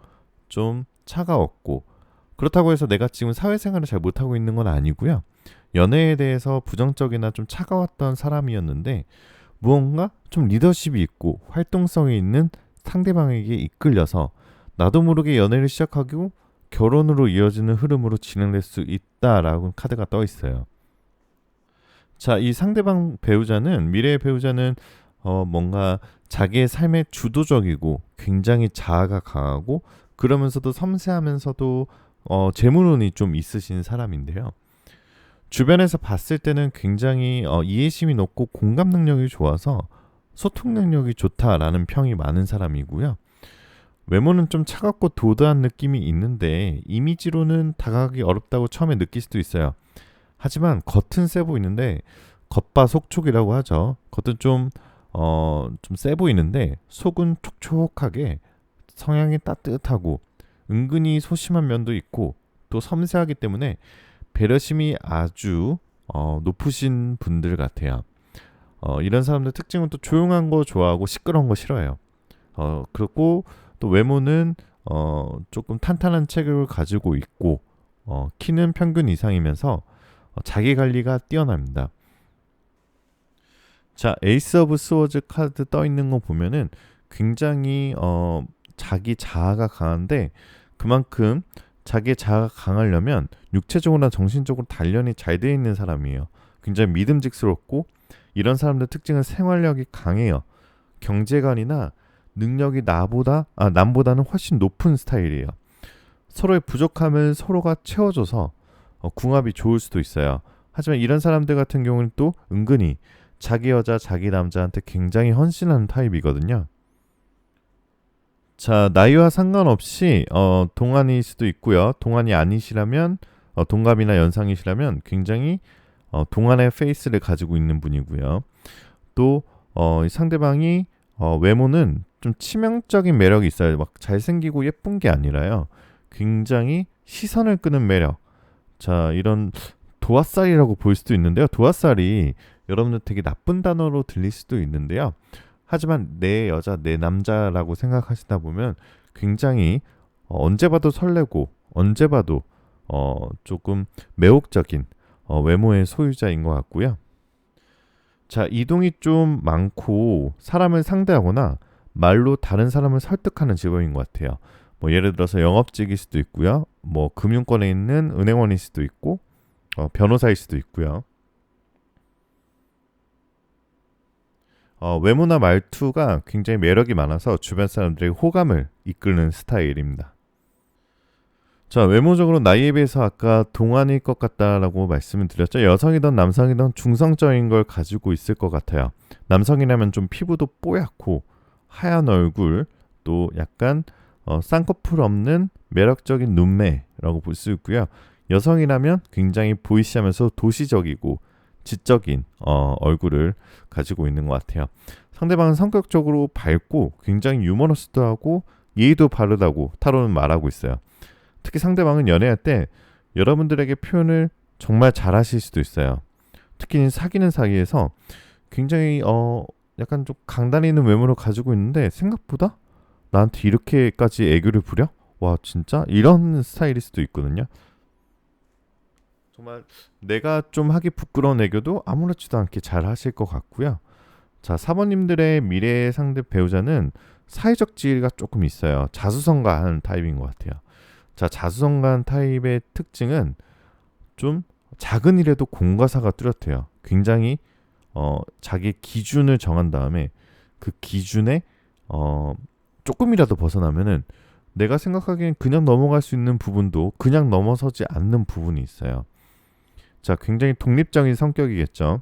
좀 차가웠고, 그렇다고 해서 내가 지금 사회생활을 잘 못하고 있는 건 아니고요. 연애에 대해서 부정적이나 좀 차가웠던 사람이었는데 무언가 좀 리더십이 있고 활동성이 있는 상대방에게 이끌려서 나도 모르게 연애를 시작하고 결혼으로 이어지는 흐름으로 진행될 수 있다라고 카드가 떠 있어요. 자, 이 상대방 배우자는, 미래의 배우자는 뭔가 자기의 삶에 주도적이고 굉장히 자아가 강하고 그러면서도 섬세하면서도 재물운이 좀 있으신 사람인데요. 주변에서 봤을 때는 굉장히 이해심이 높고 공감 능력이 좋아서 소통 능력이 좋다라는 평이 많은 사람이고요. 외모는 좀 차갑고 도도한 느낌이 있는데 이미지로는 다가가기 어렵다고 처음에 느낄 수도 있어요. 하지만 겉은 세 보이는데, 겉바속촉이라고 하죠. 겉은 좀 세 보이는데 속은 촉촉하게, 성향이 따뜻하고 은근히 소심한 면도 있고 또 섬세하기 때문에 배려심이 아주 높으신 분들 같아요. 이런 사람들 특징은 또 조용한 거 좋아하고 시끄러운 거 싫어해요. 그리고 또 외모는 조금 탄탄한 체격을 가지고 있고 키는 평균 이상이면서 자기 관리가 뛰어납니다. 자, 에이스 오브 스워즈 카드 떠 있는 거 보면은 굉장히 자기 자아가 강한데, 그만큼 자기 자아가 강하려면 육체적으로나 정신적으로 단련이 잘 되어 있는 사람이에요. 굉장히 믿음직스럽고 이런 사람들 특징은 생활력이 강해요. 경제관이나 능력이 남보다는 훨씬 높은 스타일이에요. 서로의 부족함을 서로가 채워줘서 궁합이 좋을 수도 있어요. 하지만 이런 사람들 같은 경우는 또 은근히 자기 여자, 자기 남자한테 굉장히 헌신하는 타입이거든요. 자, 나이와 상관없이 동안일 수도 있고요. 동안이 아니시라면 동갑이나 연상이시라면 굉장히 동안의 페이스를 가지고 있는 분이고요. 또 이 상대방이 외모는 좀 치명적인 매력이 있어요. 막 잘생기고 예쁜 게 아니라요. 굉장히 시선을 끄는 매력. 자, 이런 도화살이라고 볼 수도 있는데요. 도화살이 여러분들 되게 나쁜 단어로 들릴 수도 있는데요. 하지만 내 여자, 내 남자라고 생각하시다 보면 굉장히 언제 봐도 설레고 언제 봐도 조금 매혹적인 외모의 소유자인 것 같고요. 자, 이동이 좀 많고 사람을 상대하거나 말로 다른 사람을 설득하는 직업인 것 같아요. 뭐 예를 들어서 영업직일 수도 있고요. 뭐 금융권에 있는 은행원일 수도 있고 변호사일 수도 있고요. 외모나 말투가 굉장히 매력이 많아서 주변 사람들의 호감을 이끄는 스타일입니다. 자, 외모적으로 나이에 비해서 아까 동안일 것 같다라고 말씀을 드렸죠. 여성이든 남성이든 중성적인 걸 가지고 있을 것 같아요. 남성이라면 좀 피부도 뽀얗고 하얀 얼굴, 또 약간 쌍꺼풀 없는 매력적인 눈매라고 볼 수 있고요. 여성이라면 굉장히 보이시하면서 도시적이고 지적인 얼굴을 가지고 있는 것 같아요. 상대방은 성격적으로 밝고 굉장히 유머러스하고 예의도 바르다고 타로는 말하고 있어요. 특히 상대방은 연애할 때 여러분들에게 표현을 정말 잘하실 수도 있어요. 특히 사귀는 사이에서 굉장히 약간 좀 강단이 있는 외모를 가지고 있는데 생각보다 나한테 이렇게까지 애교를 부려? 와 진짜? 이런 스타일일 수도 있거든요. 정말 내가 좀 하기 부끄러운 애교도 아무렇지도 않게 잘 하실 것 같고요. 자, 사모님들의 미래 상대 배우자는 사회적 지위가 조금 있어요. 자수성가한 타입인 것 같아요. 자, 자수성가한 타입의 특징은 좀 작은 일에도 공과사가 뚜렷해요. 굉장히 자기 기준을 정한 다음에 그 기준에 조금이라도 벗어나면은 내가 생각하기엔 그냥 넘어갈 수 있는 부분도 그냥 넘어서지 않는 부분이 있어요. 자, 굉장히 독립적인 성격이겠죠.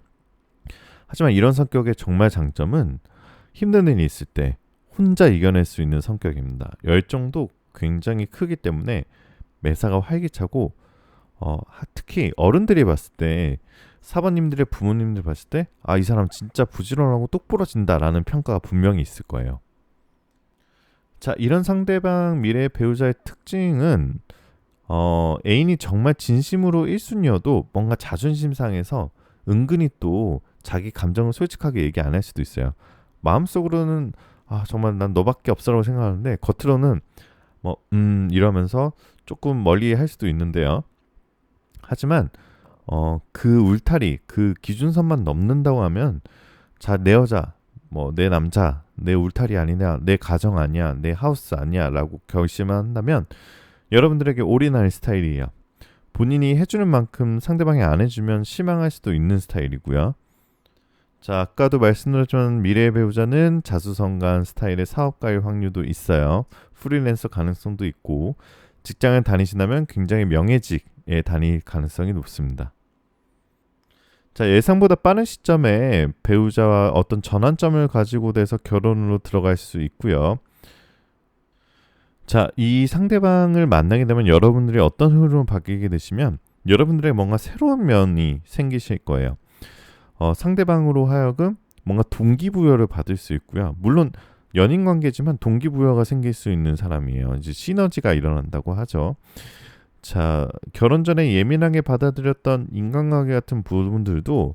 하지만 이런 성격의 정말 장점은 힘든 일이 있을 때 혼자 이겨낼 수 있는 성격입니다. 열정도 굉장히 크기 때문에 매사가 활기차고 특히 어른들이 봤을 때 사모님들의 부모님들 봤을 때 이 사람 진짜 부지런하고 똑부러진다라는 평가가 분명히 있을 거예요. 자, 이런 상대방 미래 배우자의 특징은 애인이 정말 진심으로 1순위여도 뭔가 자존심 상해서 은근히 또 자기 감정을 솔직하게 얘기 안 할 수도 있어요. 마음속으로는 정말 난 너밖에 없어라고 생각하는데 겉으로는 이러면서 조금 멀리 할 수도 있는데요. 하지만 그 울타리, 그 기준선만 넘는다고 하면 자, 내 여자, 내 남자, 내 울타리 아니냐, 내 가정 아니야, 내 하우스 아니야라고 결심한다면 여러분들에게 올인할 스타일이에요. 본인이 해주는 만큼 상대방이 안 해주면 실망할 수도 있는 스타일이고요. 자, 아까도 말씀드렸지만 미래의 배우자는 자수성가한 스타일의 사업가일 확률도 있어요. 프리랜서 가능성도 있고 직장을 다니신다면 굉장히 명예직에 다닐 가능성이 높습니다. 자, 예상보다 빠른 시점에 배우자와 어떤 전환점을 가지고 돼서 결혼으로 들어갈 수 있고요. 자, 이 상대방을 만나게 되면 여러분들이 어떤 흐름을 바뀌게 되시면 여러분들의 뭔가 새로운 면이 생기실 거예요. 상대방으로 하여금 뭔가 동기부여를 받을 수 있고요. 물론 연인 관계지만 동기부여가 생길 수 있는 사람이에요. 이제 시너지가 일어난다고 하죠. 자, 결혼 전에 예민하게 받아들였던 인간관계 같은 부분들도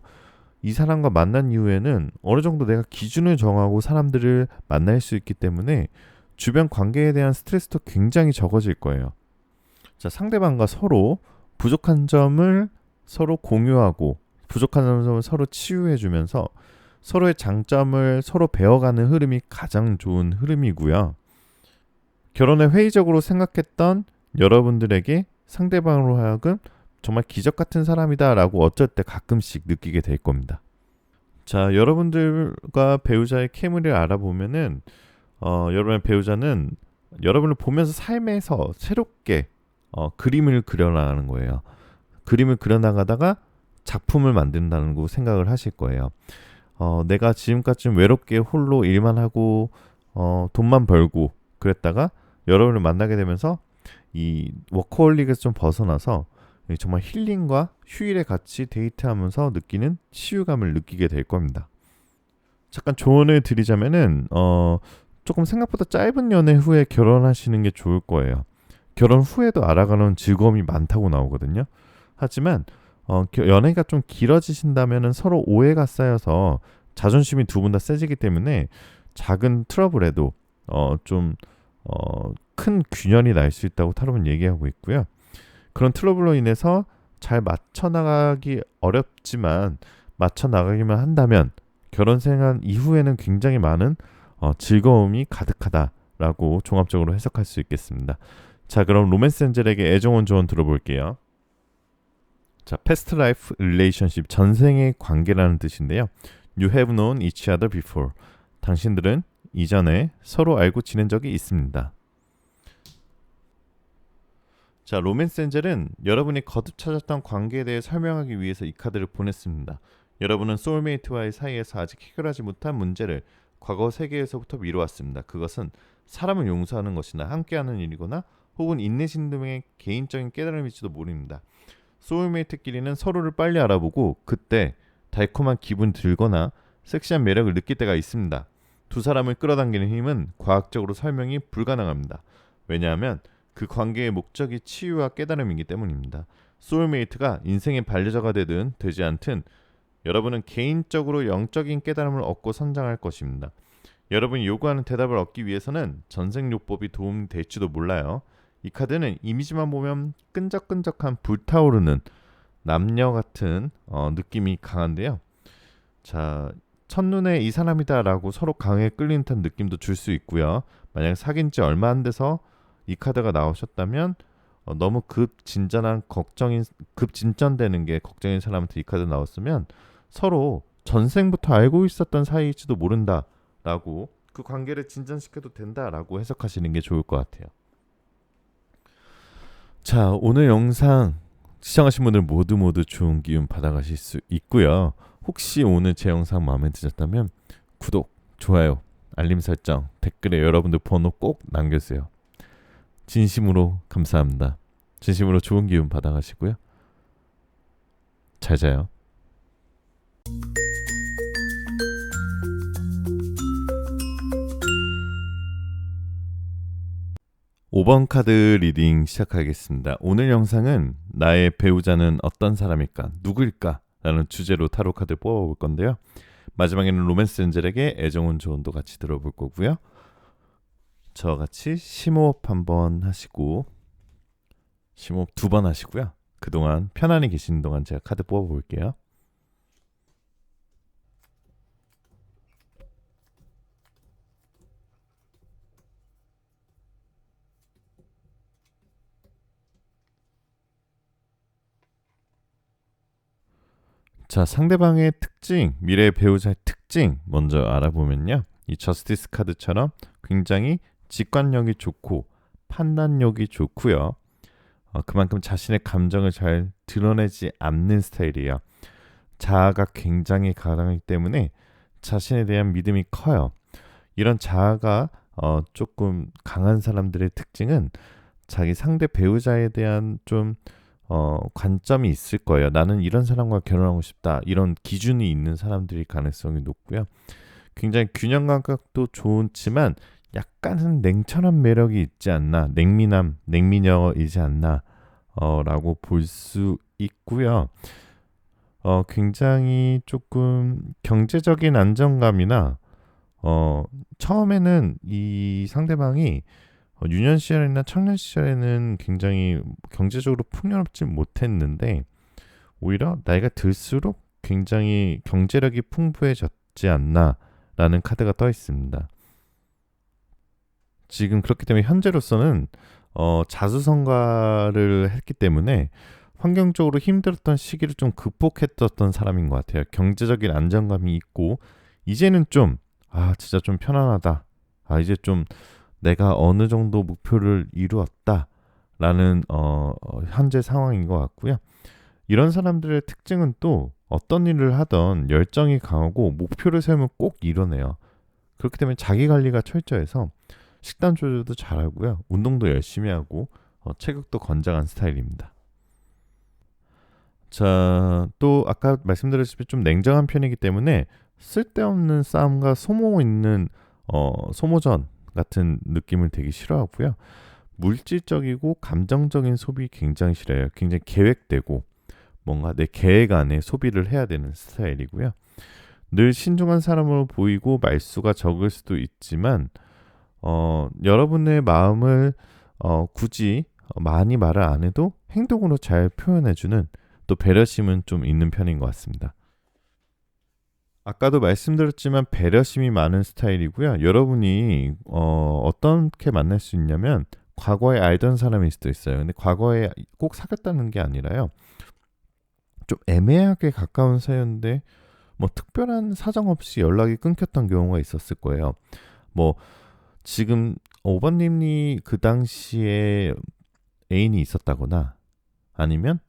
이 사람과 만난 이후에는 어느 정도 내가 기준을 정하고 사람들을 만날 수 있기 때문에 주변 관계에 대한 스트레스도 굉장히 적어질 거예요. 자, 상대방과 서로 부족한 점을 서로 공유하고 부족한 점을 서로 치유해주면서 서로의 장점을 서로 배워가는 흐름이 가장 좋은 흐름이고요. 결혼에 회의적으로 생각했던 여러분들에게 상대방으로 하여금 정말 기적 같은 사람이다라고 어쩔 때 가끔씩 느끼게 될 겁니다. 자, 여러분들과 배우자의 케미를 알아보면은 여러분의 배우자는 여러분을 보면서 삶에서 새롭게 그림을 그려나가는 거예요. 그림을 그려나가다가 작품을 만든다는 거 생각을 하실 거예요. 내가 지금까지 외롭게 홀로 일만 하고 돈만 벌고 그랬다가 여러분을 만나게 되면서 이 워커홀릭에서 좀 벗어나서 정말 힐링과 휴일에 같이 데이트하면서 느끼는 치유감을 느끼게 될 겁니다. 잠깐 조언을 드리자면은 조금 생각보다 짧은 연애 후에 결혼하시는 게 좋을 거예요. 결혼 후에도 알아가는 즐거움이 많다고 나오거든요. 하지만 연애가 좀 길어지신다면은 서로 오해가 쌓여서 자존심이 두 분 다 세지기 때문에 작은 트러블에도 좀 큰 균열이 날 수 있다고 타로는 얘기하고 있고요. 그런 트러블로 인해서 잘 맞춰 나가기 어렵지만 맞춰 나가기만 한다면 결혼 생활 이후에는 굉장히 많은 즐거움이 가득하다라고 종합적으로 해석할 수 있겠습니다. 자, 그럼 로맨스 엔젤에게 애정원 조언 들어볼게요. 자, past life relationship, 전생의 관계라는 뜻인데요. You have known each other before. 당신들은 이전에 서로 알고 지낸 적이 있습니다. 자, 로맨스 엔젤은 여러분이 거듭 찾았던 관계에 대해 설명하기 위해서 이 카드를 보냈습니다. 여러분은 소울메이트와의 사이에서 아직 해결하지 못한 문제를 과거 세계에서부터 미뤄왔습니다. 그것은 사람을 용서하는 것이나 함께하는 일이거나 혹은 인내심 등의 개인적인 깨달음일지도 모릅니다. 소울메이트끼리는 서로를 빨리 알아보고 그때 달콤한 기분이 들거나 섹시한 매력을 느낄 때가 있습니다. 두 사람을 끌어당기는 힘은 과학적으로 설명이 불가능합니다. 왜냐하면 그 관계의 목적이 치유와 깨달음이기 때문입니다. 소울메이트가 인생의 반려자가 되든 되지 않든 여러분은 개인적으로 영적인 깨달음을 얻고 성장할 것입니다. 여러분이 요구하는 대답을 얻기 위해서는 전생요법이 도움이 될지도 몰라요. 이 카드는 이미지만 보면 끈적끈적한 불타오르는 남녀 같은 느낌이 강한데요. 자, 첫눈에 이 사람이다라고 서로 강하게 끌리는 듯한 느낌도 줄 수 있고요. 만약 사귄 지 얼마 안 돼서 이 카드가 나오셨다면 너무 급진전되는 게 걱정인 사람한테 이 카드 나왔으면 서로 전생부터 알고 있었던 사이일지도 모른다라고 그 관계를 진전시켜도 된다라고 해석하시는 게 좋을 것 같아요. 자, 오늘 영상 시청하신 분들 모두 좋은 기운 받아가실 수 있고요. 혹시 오늘 제 영상 마음에 드셨다면 구독, 좋아요, 알림 설정, 댓글에 여러분들 번호 꼭 남겨주세요. 진심으로 감사합니다. 진심으로 좋은 기운 받아가시고요. 잘 자요. 5번 카드 리딩 시작하겠습니다. 오늘 영상은 나의 배우자는 어떤 사람일까, 누구일까 라는 주제로 타로 카드를 뽑아볼 건데요. 마지막에는 로맨스 엔젤에게 애정운 조언도 같이 들어볼 거고요. 저와 같이 심호흡 한번 하시고 심호흡 2번 하시고요. 그동안 편안히 계시는 동안 제가 카드 뽑아볼게요. 자, 상대방의 특징, 미래의 배우자의 특징 먼저 알아보면요. 이 저스티스 카드처럼 굉장히 직관력이 좋고 판단력이 좋고요. 그만큼 자신의 감정을 잘 드러내지 않는 스타일이에요. 자아가 굉장히 강하기 때문에 자신에 대한 믿음이 커요. 이런 자아가 조금 강한 사람들의 특징은 자기 상대 배우자에 대한 좀 관점이 있을 거예요. 나는 이런 사람과 결혼하고 싶다. 이런 기준이 있는 사람들이 가능성이 높고요. 굉장히 균형 감각도 좋지만 약간은 냉철한 매력이 있지 않나, 냉미녀이지 않나 라고 볼 수 있고요. 굉장히 조금 경제적인 안정감이나 처음에는 이 상대방이 유년 시절이나 청년 시절에는 굉장히 경제적으로 풍요롭지 못했는데 오히려 나이가 들수록 굉장히 경제력이 풍부해졌지 않나라는 카드가 떠 있습니다. 지금 그렇기 때문에 현재로서는 자수성가를 했기 때문에 환경적으로 힘들었던 시기를 좀 극복했던 사람인 것 같아요. 경제적인 안정감이 있고 이제는 좀 진짜 좀 편안하다. 이제 좀 내가 어느 정도 목표를 이루었다라는 현재 상황인 것 같고요. 이런 사람들의 특징은 또 어떤 일을 하던 열정이 강하고 목표를 세우면 꼭 이뤄내요. 그렇기 때문에 자기 관리가 철저해서 식단 조절도 잘하고요. 운동도 열심히 하고 체격도 건장한 스타일입니다. 자, 또 아까 말씀드렸듯이 좀 냉정한 편이기 때문에 쓸데없는 싸움과 소모 있는 소모전 같은 느낌을 되게 싫어하고요. 물질적이고 감정적인 소비 굉장히 싫어해요. 굉장히 계획되고 뭔가 내 계획 안에 소비를 해야 되는 스타일이고요. 늘 신중한 사람으로 보이고 말수가 적을 수도 있지만 여러분의 마음을 굳이 많이 말을 안 해도 행동으로 잘 표현해주는 또 배려심은 좀 있는 편인 것 같습니다. 아까도 말씀드렸지만 배려심이 많은 스타일이고요. 여러분이 어떻게 만날 수 있냐면 과거에 알던 사람일 수도 있어요. 근데 과거에 꼭 사귀었다는 게 아니라요. 좀 애매하게 가까운 사이였는데 뭐 특별한 사정 없이 연락이 끊겼던 경우가 있었을 거예요. 뭐 지금 5번님이 그 당시에 애인이 있었다거나 아니면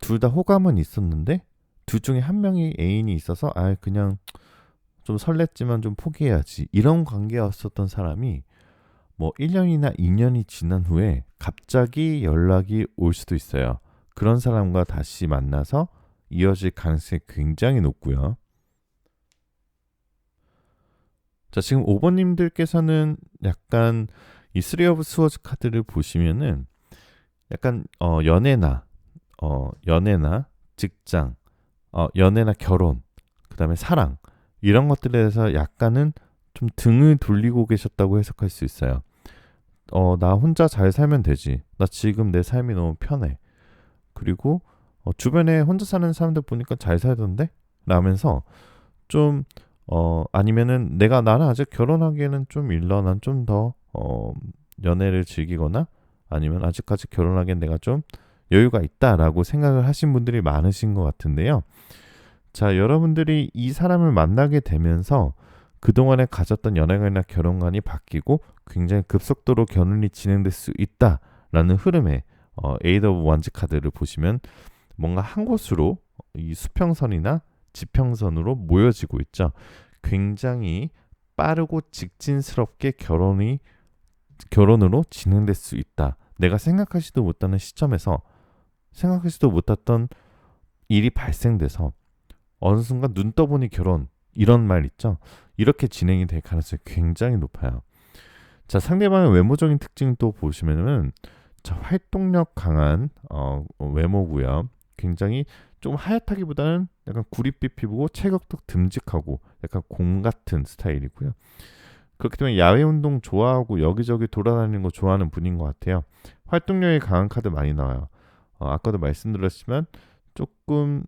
둘 다 호감은 있었는데 둘 중에 한 명이 애인이 있어서 그냥 좀 설렜지만 좀 포기해야지 이런 관계였었던 사람이 뭐 1년이나 2년이 지난 후에 갑자기 연락이 올 수도 있어요. 그런 사람과 다시 만나서 이어질 가능성이 굉장히 높고요. 자, 지금 5번님들께서는 약간 이 쓰리 오브 스워즈 카드를 보시면은 약간 연애나 직장, 연애나 결혼, 그다음에 사랑 이런 것들에 대해서 약간은 좀 등을 돌리고 계셨다고 해석할 수 있어요. 나 혼자 잘 살면 되지. 나 지금 내 삶이 너무 편해. 그리고 주변에 혼자 사는 사람들 보니까 잘 살던데? 라면서 좀 아니면은 나는 아직 결혼하기에는 좀 일러. 난 좀 더 연애를 즐기거나 아니면 아직까지 결혼하기엔 내가 좀 여유가 있다라고 생각을 하신 분들이 많으신 것 같은데요. 자, 여러분들이 이 사람을 만나게 되면서 그동안에 가졌던 연애관이나 결혼관이 바뀌고 굉장히 급속도로 결혼이 진행될 수 있다라는 흐름의 에이드 오브 원즈 카드를 보시면 뭔가 한 곳으로 이 수평선이나 지평선으로 모여지고 있죠. 굉장히 빠르고 직진스럽게 결혼으로 진행될 수 있다. 내가 생각하지도 못하는 시점에서 생각하지도 못했던 일이 발생돼서 어느 순간 눈 떠보니 결혼 이런 말 있죠. 이렇게 진행이 될 가능성이 굉장히 높아요. 자, 상대방의 외모적인 특징 또 보시면은 자, 활동력 강한 외모고요. 굉장히 좀 하얗다기보다는 약간 구릿빛 피부고 체격도 듬직하고 약간 곰 같은 스타일이고요. 그렇기 때문에 야외 운동 좋아하고 여기저기 돌아다니는 거 좋아하는 분인 것 같아요. 활동력이 강한 카드 많이 나와요. 아까도 말씀드렸지만 조금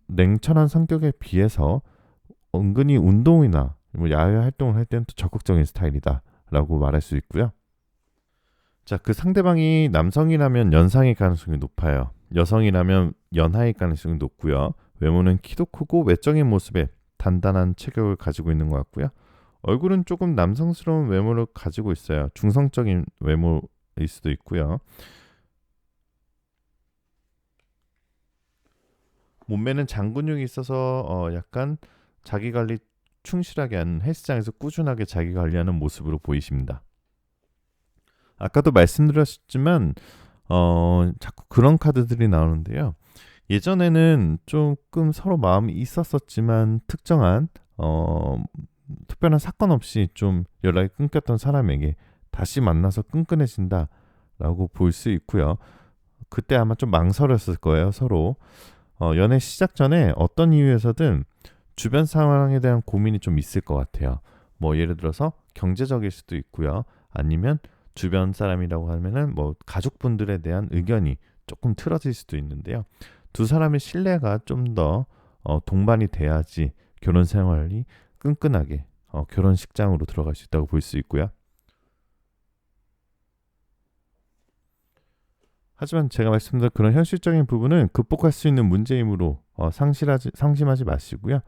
냉철한 성격에 비해서 은근히 운동이나 뭐 야외 활동을 할 때는 또 적극적인 스타일이다라고 말할 수 있고요. 자, 그 상대방이 남성이라면 연상일 가능성이 높아요. 여성이라면 연하일 가능성이 높고요. 외모는 키도 크고 외적인 모습에 단단한 체격을 가지고 있는 것 같고요. 얼굴은 조금 남성스러운 외모를 가지고 있어요. 중성적인 외모일 수도 있고요. 몸매는 장근육이 있어서 약간 자기 관리 충실하게 하는 헬스장에서 꾸준하게 자기 관리하는 모습으로 보이십니다. 아까도 말씀드렸지만 자꾸 그런 카드들이 나오는데요. 예전에는 조금 서로 마음이 있었었지만 특별한 사건 없이 좀 연락이 끊겼던 사람에게 다시 만나서 끈끈해진다라고 볼 수 있고요. 그때 아마 좀 망설였을 거예요, 서로. 연애 시작 전에 어떤 이유에서든 주변 상황에 대한 고민이 좀 있을 것 같아요. 뭐 예를 들어서 경제적일 수도 있고요. 아니면 주변 사람이라고 하면은 뭐 가족분들에 대한 의견이 조금 틀어질 수도 있는데요. 두 사람의 신뢰가 좀 더 동반이 돼야지 결혼 생활이 끈끈하게 결혼식장으로 들어갈 수 있다고 볼 수 있고요. 하지만 제가 말씀드린 그런 현실적인 부분은 극복할 수 있는 문제이므로 상심하지 마시고요.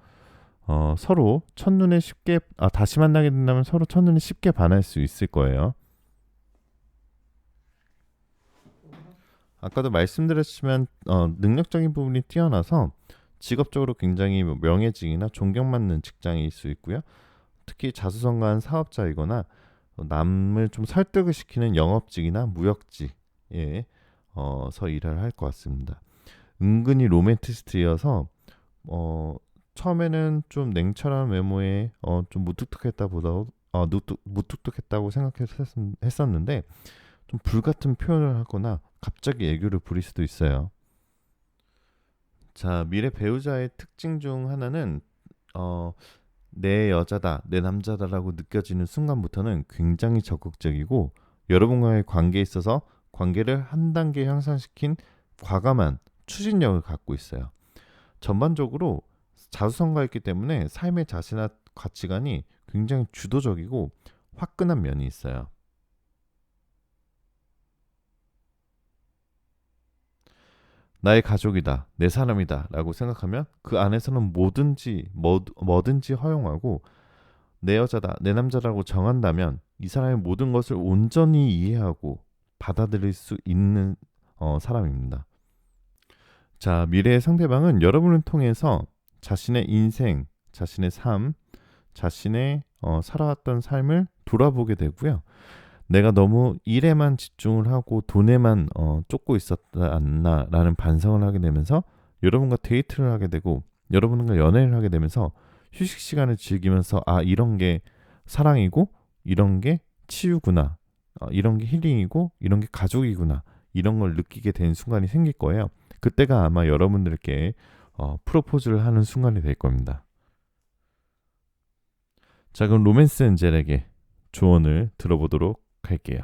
서로 첫눈에 쉽게 다시 만나게 된다면 서로 첫눈에 쉽게 반할 수 있을 거예요. 아까도 말씀드렸지만 능력적인 부분이 뛰어나서 직업적으로 굉장히 뭐 명예직이나 존경받는 직장일 수 있고요. 특히 자수성가한 사업자이거나 남을 좀 설득을 시키는 영업직이나 무역직에 서 일을 할 것 같습니다. 은근히 로맨티스트여서 처음에는 좀 냉철한 외모에 좀 무뚝뚝했다고 생각했었는데 좀 불같은 표현을 하거나 갑자기 애교를 부릴 수도 있어요. 자, 미래 배우자의 특징 중 하나는 내 여자다, 내 남자다라고 느껴지는 순간부터는 굉장히 적극적이고 여러분과의 관계에 있어서 관계를 한 단계 향상시킨 과감한 추진력을 갖고 있어요. 전반적으로 자수성가했기 때문에 삶의 자세나 가치관이 굉장히 주도적이고 화끈한 면이 있어요. 나의 가족이다, 내 사람이다 라고 생각하면 그 안에서는 뭐든지 허용하고 내 여자다, 내 남자라고 정한다면 이 사람의 모든 것을 온전히 이해하고 받아들일 수 있는 사람입니다. 자, 미래의 상대방은 여러분을 통해서 자신의 인생, 자신의 삶, 자신의 살아왔던 삶을 돌아보게 되고요. 내가 너무 일에만 집중을 하고 돈에만 쫓고 있었다 않나라는 반성을 하게 되면서 여러분과 데이트를 하게 되고 여러분과 연애를 하게 되면서 휴식 시간을 즐기면서 이런 게 사랑이고 이런 게 치유구나, 이런 게 힐링이고 이런 게 가족이구나, 이런 걸 느끼게 된 순간이 생길 거예요. 그때가 아마 여러분들께 프로포즈를 하는 순간이 될 겁니다. 자, 그럼 로맨스 엔젤에게 조언을 들어보도록 할게요.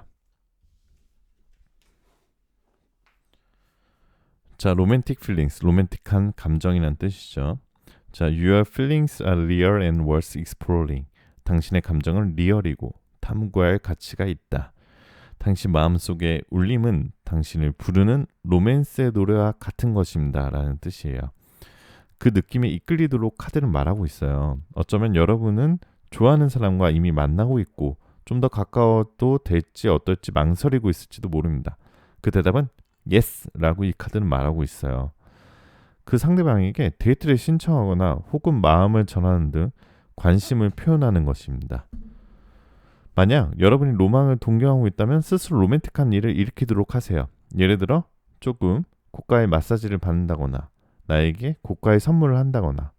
자, 로맨틱 필링스, 로맨틱한 감정이란 뜻이죠. 자, your feelings are real and worth exploring. 당신의 감정은 리얼이고 탐구할 가치가 있다. 당신 마음속의 울림은 당신을 부르는 로맨스의 노래와 같은 것입니다 라는 뜻이에요. 그 느낌에 이끌리도록 카드는 말하고 있어요. 어쩌면 여러분은 좋아하는 사람과 이미 만나고 있고 좀 더 가까워도 될지 어떨지 망설이고 있을지도 모릅니다. 그 대답은 yes 라고 이 카드는 말하고 있어요. 그 상대방에게 데이트를 신청하거나 혹은 마음을 전하는 등 관심을 표현하는 것입니다. 만약 여러분이 로망을 동경하고 있다면 스스로 로맨틱한 일을 일으키도록 하세요. 예를 들어 조금 고가의 마사지를 받는다거나 나에게 고가의 선물을 한다거나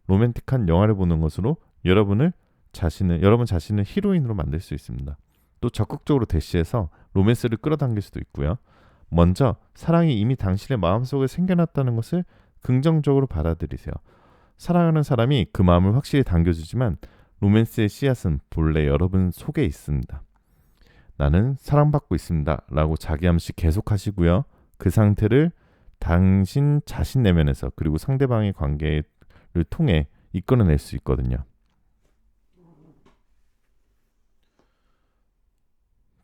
로맨틱한 영화를 보는 것으로 여러분 자신을 히로인으로 만들 수 있습니다. 또 적극적으로 대시해서 로맨스를 끌어당길 수도 있고요. 먼저 사랑이 이미 당신의 마음속에 생겨났다는 것을 긍정적으로 받아들이세요. 사랑하는 사람이 그 마음을 확실히 당겨주지만 로맨스의 씨앗은 본래 여러분 속에 있습니다. 나는 사랑받고 있습니다 라고 자기암시 계속하시고요. 그 상태를 당신 자신 내면에서 그리고 상대방의 관계를 통해 이끌어낼 수 있거든요.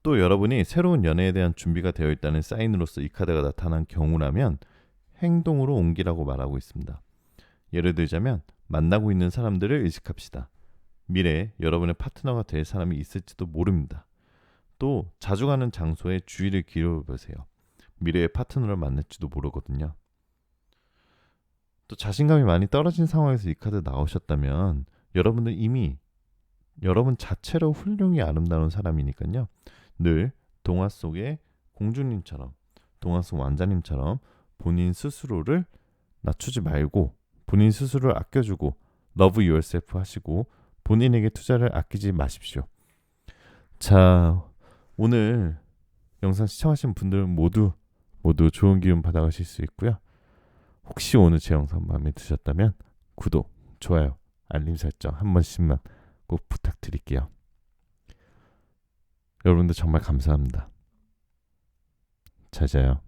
또 여러분이 새로운 연애에 대한 준비가 되어 있다는 사인으로서 이 카드가 나타난 경우라면 행동으로 옮기라고 말하고 있습니다. 예를 들자면 만나고 있는 사람들을 의식합시다. 미래에 여러분의 파트너가 될 사람이 있을지도 모릅니다. 또 자주 가는 장소에 주의를 기울여보세요. 미래의 파트너를 만날지도 모르거든요. 또 자신감이 많이 떨어진 상황에서 이 카드 나오셨다면 여러분은 이미 여러분 자체로 훌륭히 아름다운 사람이니까요. 늘 동화 속의 공주님처럼, 동화 속 왕자님처럼 본인 스스로를 낮추지 말고 본인 스스로를 아껴주고 love yourself 하시고 본인에게 투자를 아끼지 마십시오. 자, 오늘 영상 시청하신 분들은 모두 좋은 기운 받아가실 수 있고요. 혹시 오늘 제 영상 마음에 드셨다면 구독, 좋아요, 알림 설정 한 번씩만 꼭 부탁드릴게요. 여러분들 정말 감사합니다. 잘 자요.